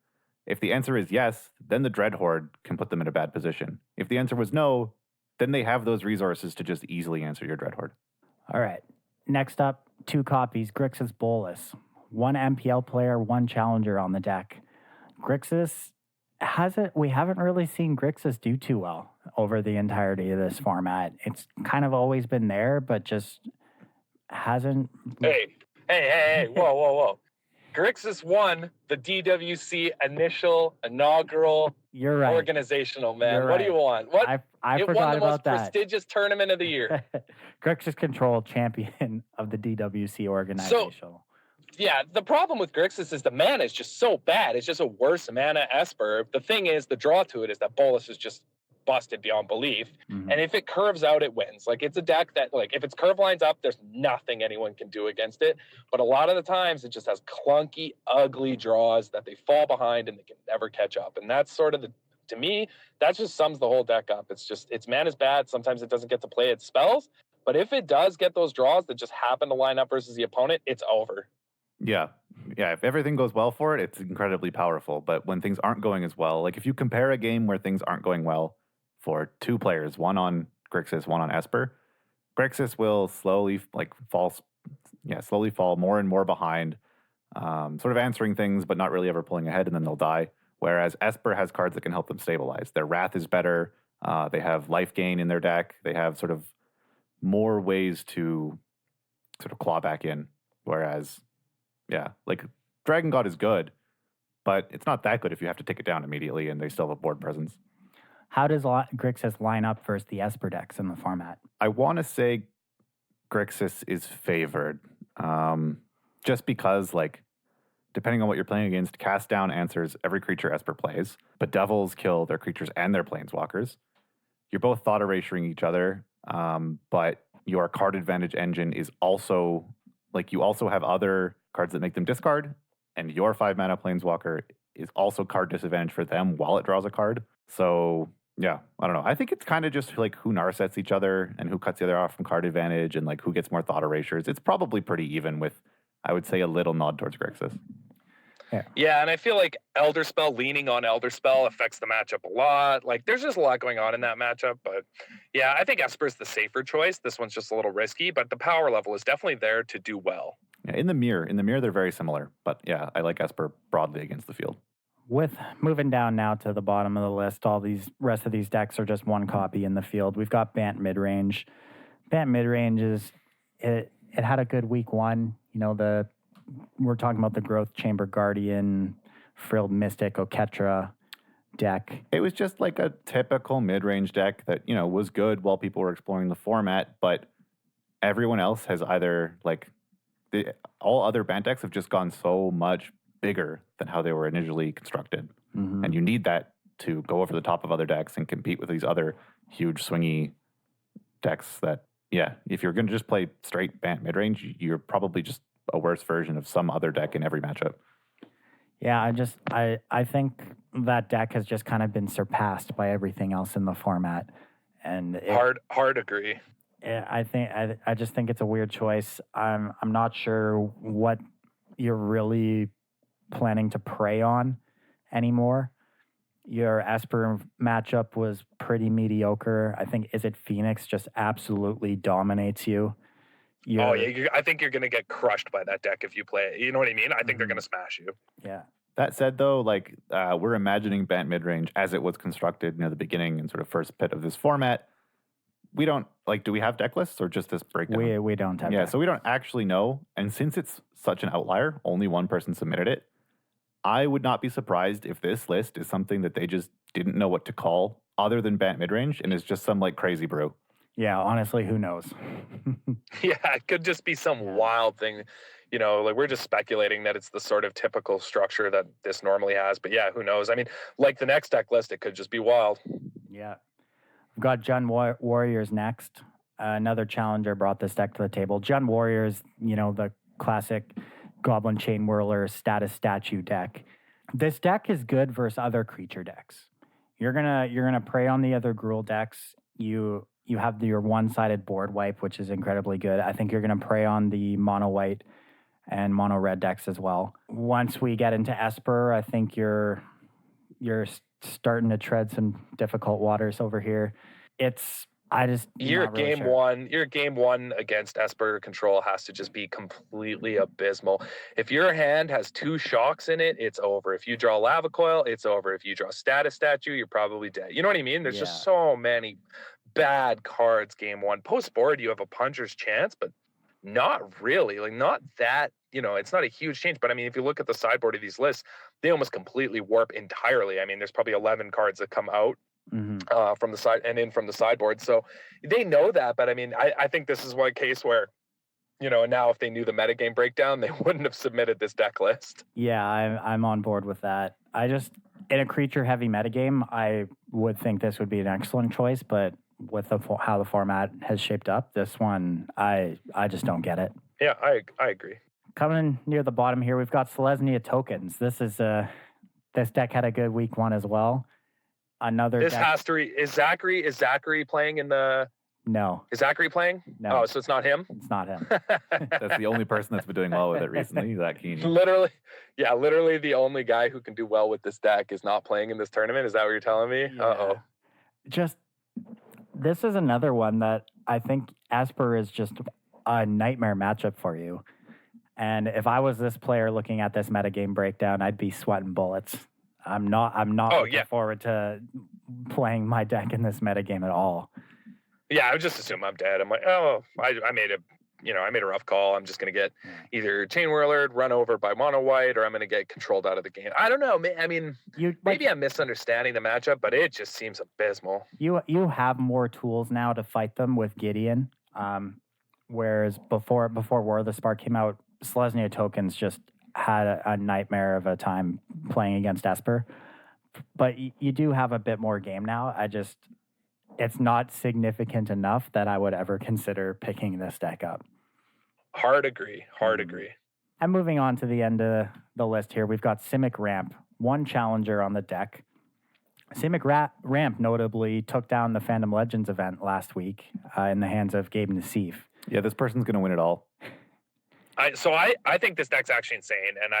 If the answer is yes, then the Dreadhorde can put them in a bad position. If the answer was no, then they have those resources to just easily answer your Dreadhorde. All right. Next up, 2 copies, Grixis Bolus. 1 MPL player, 1 challenger on the deck. Grixis we haven't really seen Grixis do too well over the entirety of this format. It's kind of always been there, but just hasn't. Hey, whoa. Grixis won the DWC inaugural You're right. organizational, man. You're what right. do you want? What? I It forgot won the about most that. prestigious tournament of the year. Grixis Control champion of the DWC organizational. Yeah, the problem with Grixis is the mana is just so bad. It's just a worse mana Esper. The thing is, the draw to it is that Bolus is just busted beyond belief. Mhm. And if it curves out, it wins. Like, it's a deck that, like, if its curve lines up, there's nothing anyone can do against it. But a lot of the times, it just has clunky, ugly draws that they fall behind and they can never catch up. And that's sort of to me, that just sums the whole deck up. It's just, its mana's bad. Sometimes it doesn't get to play its spells. But if it does get those draws that just happen to line up versus the opponent, it's over. Yeah. If everything goes well for it, it's incredibly powerful. But when things aren't going as well, like if you compare a game where things aren't going well for 2 players, one on Grixis, one on Esper, Grixis will slowly fall more and more behind, sort of answering things, but not really ever pulling ahead, and then they'll die. Whereas Esper has cards that can help them stabilize. Their Wrath is better. They have life gain in their deck. They have sort of more ways to sort of claw back in. Whereas, like Dragon God is good, but it's not that good if you have to take it down immediately and they still have a board presence. How does Grixis line up versus the Esper decks in the format? I want to say Grixis is favored, just because, like, depending on what you're playing against, Cast Down answers every creature Esper plays, but Devils kill their creatures and their Planeswalkers. You're both thought erasuring each other, but your card advantage engine is also, like, you also have other cards that make them discard, and your 5-mana Planeswalker is also card disadvantage for them while it draws a card. So, yeah, I don't know. I think it's kind of just like who narsets each other and who cuts the other off from card advantage and like who gets more thought erasures. It's probably pretty even with, I would say, a little nod towards Grixis. Yeah, and I feel like Elder Spell leaning on Elder Spell affects the matchup a lot. Like, there's just a lot going on in that matchup. But yeah, I think Esper's the safer choice. This one's just a little risky, but the power level is definitely there to do well. Yeah, in the mirror, they're very similar. But yeah, I like Esper broadly against the field. With moving down now to the bottom of the list, all these rest of these decks are just 1 copy in the field. We've got Bant Midrange. Bant Midrange it had a good week 1. You know, we're talking about the Growth Chamber Guardian, Frilled Mystic, Oketra deck. It was just like a typical mid-range deck that, you know, was good while people were exploring the format, but everyone else has either, like, all other Bant decks have just gone so much bigger than how they were initially constructed. Mm-hmm. And you need that to go over the top of other decks and compete with these other huge swingy decks that, if you're going to just play straight Bant midrange, you're probably just a worse version of some other deck in every matchup. Yeah, I think that deck has just kind of been surpassed by everything else in the format. And hard agree. I just think it's a weird choice. I'm not sure what you're really planning to prey on anymore. Your Esper matchup was pretty mediocre. I think Phoenix just absolutely dominates you. I think you're going to get crushed by that deck if you play it. You know what I mean? I think they're going to smash you. Yeah. That said, though, like, we're imagining Bant midrange as it was constructed near the beginning and sort of first bit of this format. we don't, like, do we have deck lists or just this breakdown? We don't have Yeah, that. so we don't actually know. And since it's such an outlier, only one person submitted it, I would not be surprised if this list is something that they just didn't know what to call other than Bant Midrange and is just some like crazy brew. Yeah, honestly, who knows? Yeah, it could just be some wild thing. You know, like we're just speculating that it's the sort of typical structure that this normally has. But yeah, who knows? I mean, like the next deck list, it could just be wild. Yeah. We've got Jund Warriors next. Another challenger brought this deck to the table. Jund Warriors, you know, the classic Goblin Chain Whirler status statue deck. This deck is good versus other creature decks. You're gonna prey on the other Gruul decks. You have your one-sided board wipe, which is incredibly good. I think you're gonna prey on the mono white and mono red decks as well. Once we get into Esper, I think you're starting to tread some difficult waters over here. Your game one against Esper control has to just be completely abysmal. If your hand has 2 shocks in it, it's over. If you draw Lava Coil, it's over. If you draw Status Statue, you're probably dead. You know what I mean? There's just so many bad cards game one. Post board, you have a puncher's chance, but not really. Like, not that, you know, it's not a huge change. But I mean, if you look at the sideboard of these lists, they almost completely warp entirely. I mean, there's probably 11 cards that come out from the side and in from the sideboard. So they know that. But I mean, I think this is one case where, you know, now if they knew the metagame breakdown, they wouldn't have submitted this deck list. Yeah, I'm on board with that. In a creature heavy metagame, I would think this would be an excellent choice, but with how the format has shaped up, this one, I just don't get it. Yeah, I agree. Coming near the bottom here, we've got Selesnya Tokens. This deck had a good week 1 as well. This has to is Zachary playing in the? No. Is Zachary playing? No. Oh, so it's not him? It's not him. That's the only person that's been doing well with it recently, Zach Keeney. Literally the only guy who can do well with this deck is not playing in this tournament. Is that what you're telling me? Yeah. Uh-oh. This is another one that I think Esper is just a nightmare matchup for you. And if I was this player looking at this metagame breakdown, I'd be sweating bullets. I'm not looking forward to playing my deck in this metagame at all. Yeah, I would just assume I'm dead. I'm like, oh, I made a rough call. I'm just going to get either Chain Whirlered, run over by mono white, or I'm going to get controlled out of the game. I don't know. I mean, maybe I'm misunderstanding the matchup, but it just seems abysmal. You have more tools now to fight them with Gideon. Whereas before War of the Spark came out, Selesnya Tokens just had a nightmare of a time playing against Esper. But you do have a bit more game now. It's not significant enough that I would ever consider picking this deck up. Hard agree. And moving on to the end of the list here, we've got Simic Ramp, 1 challenger on the deck. Simic Ramp notably took down the Phantom Legends event last week in the hands of Gabe Nassif. Yeah, this person's going to win it all. I think this deck's actually insane, and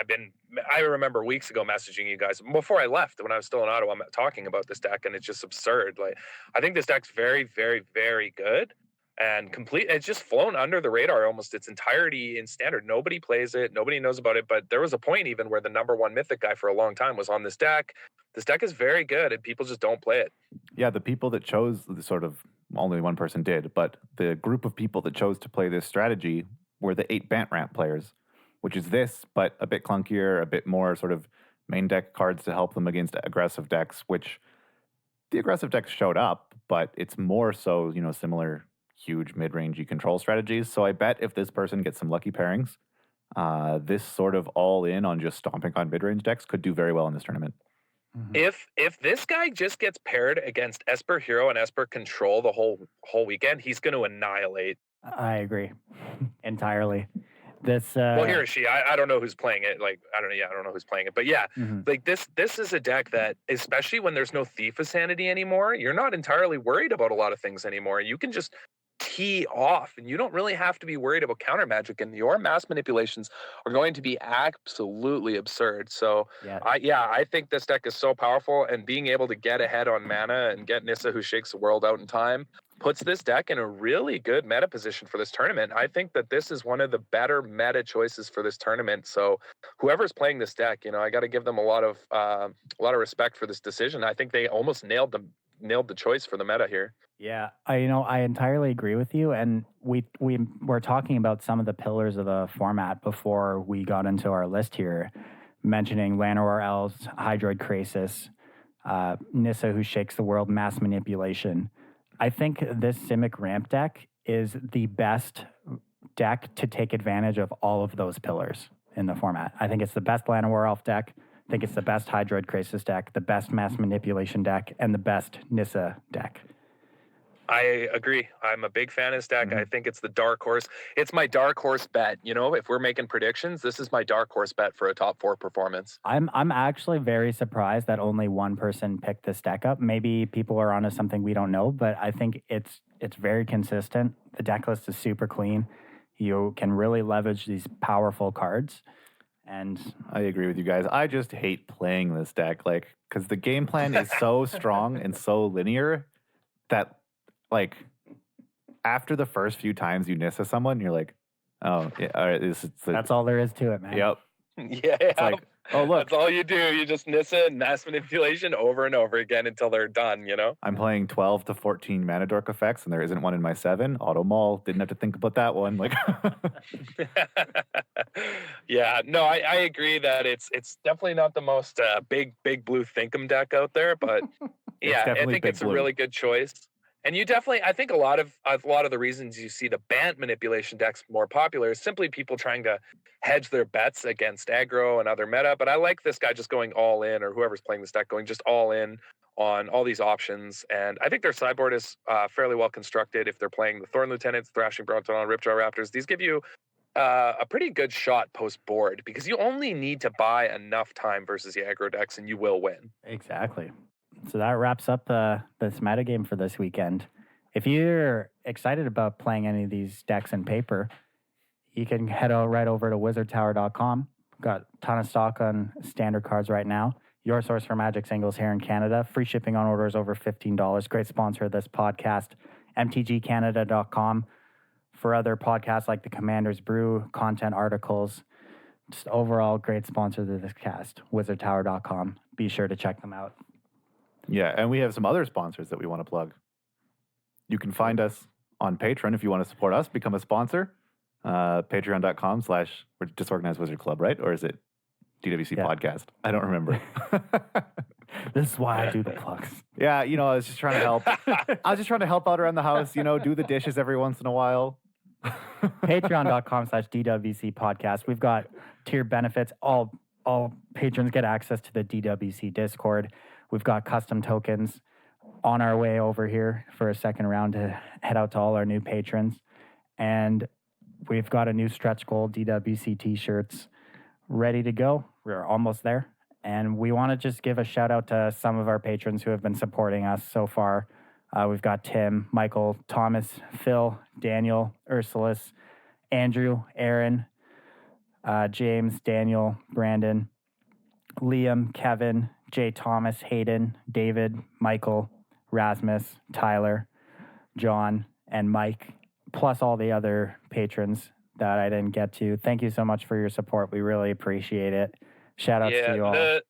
I remember weeks ago messaging you guys before I left when I was still in Ottawa talking about this deck, and it's just absurd. Like, I think this deck's very, very, very good and complete. It's just flown under the radar almost its entirety in Standard. Nobody plays it, nobody knows about it, but there was a point even where the #1 Mythic guy for a long time was on this deck. This deck is very good, and people just don't play it. Yeah, the people that chose only one person did, but the group of people that chose to play this strategy were the 8 Bant Ramp players, which is this, but a bit clunkier, a bit more sort of main deck cards to help them against aggressive decks, which the aggressive decks showed up, but it's more so, similar huge mid-rangey control strategies. So I bet if this person gets some lucky pairings, this sort of all in on just stomping on mid-range decks could do very well in this tournament. Mm-hmm. If this guy just gets paired against Esper Hero and Esper Control the whole weekend, he's going to annihilate. I agree entirely. Well, he or she, I don't know who's playing it. Like, I don't know who's playing it. But yeah, like this is a deck that, especially when there's no Thief of Sanity anymore, you're not entirely worried about a lot of things anymore. You can just tee off, and you don't really have to be worried about counter magic, and your mass manipulations are going to be absolutely absurd. So I think this deck is so powerful, and being able to get ahead on mana and get Nissa, who shakes the world out in time, puts this deck in a really good meta position for this tournament. I think that this is one of the better meta choices for this tournament. So whoever's playing this deck, I got to give them a lot of respect for this decision. I think they almost nailed nailed the choice for the meta here. Yeah, I entirely agree with you. And we were talking about some of the pillars of the format before we got into our list here, mentioning Llanowar Elves, Hydroid Krasis, Nissa who shakes the world, mass manipulation. I think this Simic ramp deck is the best deck to take advantage of all of those pillars in the format. I think it's the best Llanowar Elf deck. I think it's the best Hydroid Krasis deck, the best mass manipulation deck, and the best Nissa deck. I agree. I'm a big fan of this deck. I think it's the dark horse. It's my dark horse bet. If we're making predictions, this is my dark horse bet for a top 4 performance. I'm actually very surprised that only one person picked this deck up. Maybe people are onto something we don't know, but I think it's very consistent. The deck list is super clean. You can really leverage these powerful cards. And I agree with you guys. I just hate playing this deck, because the game plan is so strong and so linear that, after the first few times you Nissa someone, you're like, oh, yeah, all right, that's all there is to it, man. Yep. Yeah. It's like, oh, look. That's all you do. You just Nissa and mass manipulation over and over again until they're done, I'm playing 12 to 14 mana dork effects, and there isn't one in my 7. Auto Maul, didn't have to think about that one. Yeah, no, I agree that it's definitely not the most big blue Thinkum deck out there, but yeah, I think it's a really good choice. And you definitely, I think a lot of the reasons you see the Bant manipulation decks more popular is simply people trying to hedge their bets against aggro and other meta. But I like this guy just going all in, or whoever's playing this deck going just all in on all these options. And I think their sideboard is fairly well constructed. If they're playing the Thorn Lieutenants, Thrashing Bronton, Ripjaw Raptors, these give you a pretty good shot post board because you only need to buy enough time versus the aggro decks and you will win. Exactly. So that wraps up this metagame for this weekend. If you're excited about playing any of these decks in paper, you can head right over to wizardtower.com. Got a ton of stock on standard cards right now. Your source for Magic singles here in Canada. Free shipping on orders over $15. Great sponsor of this podcast. mtgcanada.com for other podcasts like the Commander's Brew, content articles. Just overall great sponsor of this cast. wizardtower.com. Be sure to check them out. Yeah, and we have some other sponsors that we want to plug. You can find us on Patreon if you want to support us, become a sponsor. Patreon.com/ we're Disorganized Wizard Club, right? Or is it DWC Podcast? I don't remember. This is why I do the plugs. Yeah, I was just trying to help. I was just trying to help out around the house, do the dishes every once in a while. Patreon.com/ DWC Podcast. We've got tier benefits. All patrons get access to the DWC Discord. We've got custom tokens on our way over here for a second round to head out to all our new patrons. And we've got a new stretch goal DWC t-shirts ready to go. We're almost there. And we want to just give a shout out to some of our patrons who have been supporting us so far. We've got Tim, Michael, Thomas, Phil, Daniel, Ursulus, Andrew, Aaron, James, Daniel, Brandon, Liam, Kevin, Jay Thomas, Hayden, David, Michael, Rasmus, Tyler, John, and Mike, plus all the other patrons that I didn't get to. Thank you so much for your support. We really appreciate it. Shout out to you all.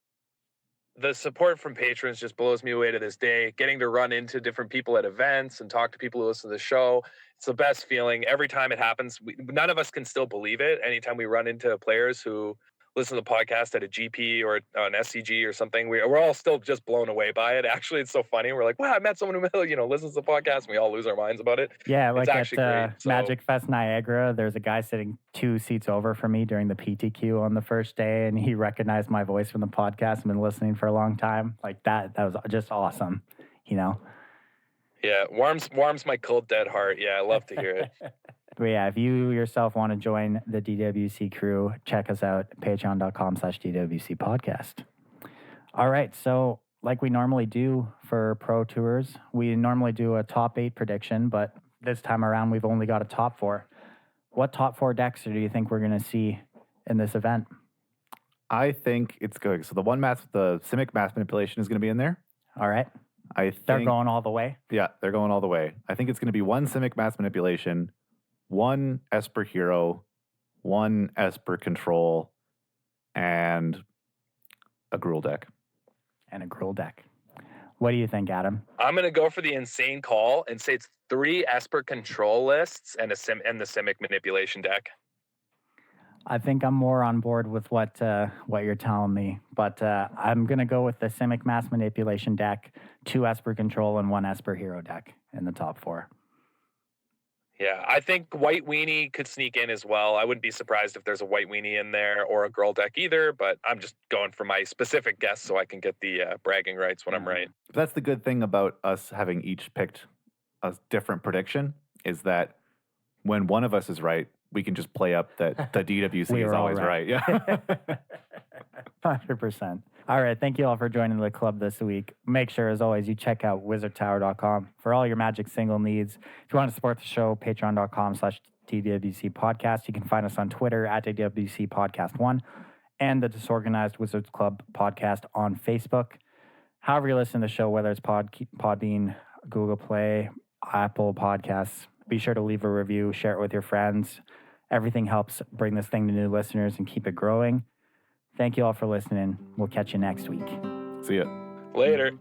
The support from patrons just blows me away to this day. Getting to run into different people at events and talk to people who listen to the show. It's the best feeling. Every time it happens, none of us can still believe it. Anytime we run into players who listen to the podcast at a GP or an SCG or something, we're all still just blown away by it. Actually, it's so funny. We're like, wow, I met someone who listens to the podcast, and we all lose our minds about it. Yeah, like it's at Magic Fest Niagara, there's a guy sitting 2 seats over from me during the PTQ on the first day, and he recognized my voice from the podcast. I've been listening for a long time. Like that was just awesome, Yeah, warms my cold dead heart. Yeah, I love to hear it. But yeah, if you yourself want to join the DWC crew, check us out, patreon.com/ DWC Podcast. All right, so like we normally do for Pro Tours, we normally do a top 8 prediction, but this time around we've only got a top 4. What top 4 decks do you think we're going to see in this event? I think it's good. So the one match, the Simic mass manipulation is going to be in there. All right. They're going all the way? Yeah, they're going all the way. I think it's going to be 1 Simic mass manipulation, 1 Esper hero, 1 Esper control, and a Gruul deck. What do you think, Adam? I'm going to go for the insane call and say it's 3 Esper control lists and the Simic manipulation deck. I think I'm more on board with what you're telling me, but I'm going to go with the Simic mass manipulation deck, 2 Esper control, and 1 Esper hero deck in the top 4. Yeah, I think White Weenie could sneak in as well. I wouldn't be surprised if there's a White Weenie in there or a girl deck either, but I'm just going for my specific guess so I can get the bragging rights when I'm right. That's the good thing about us having each picked a different prediction, is that when one of us is right, we can just play up that the DWC is always right. Yeah. 100%. All right. Thank you all for joining the club this week. Make sure, as always, you check out wizardtower.com for all your Magic single needs. If you want to support the show, patreon.com/DWC Podcast. You can find us on Twitter at DWC Podcast 1 and the Disorganized Wizards Club Podcast on Facebook. However you listen to the show, whether it's Podbean, Google Play, Apple Podcasts, be sure to leave a review, share it with your friends. Everything helps bring this thing to new listeners and keep it growing. Thank you all for listening. We'll catch you next week. See ya. Later.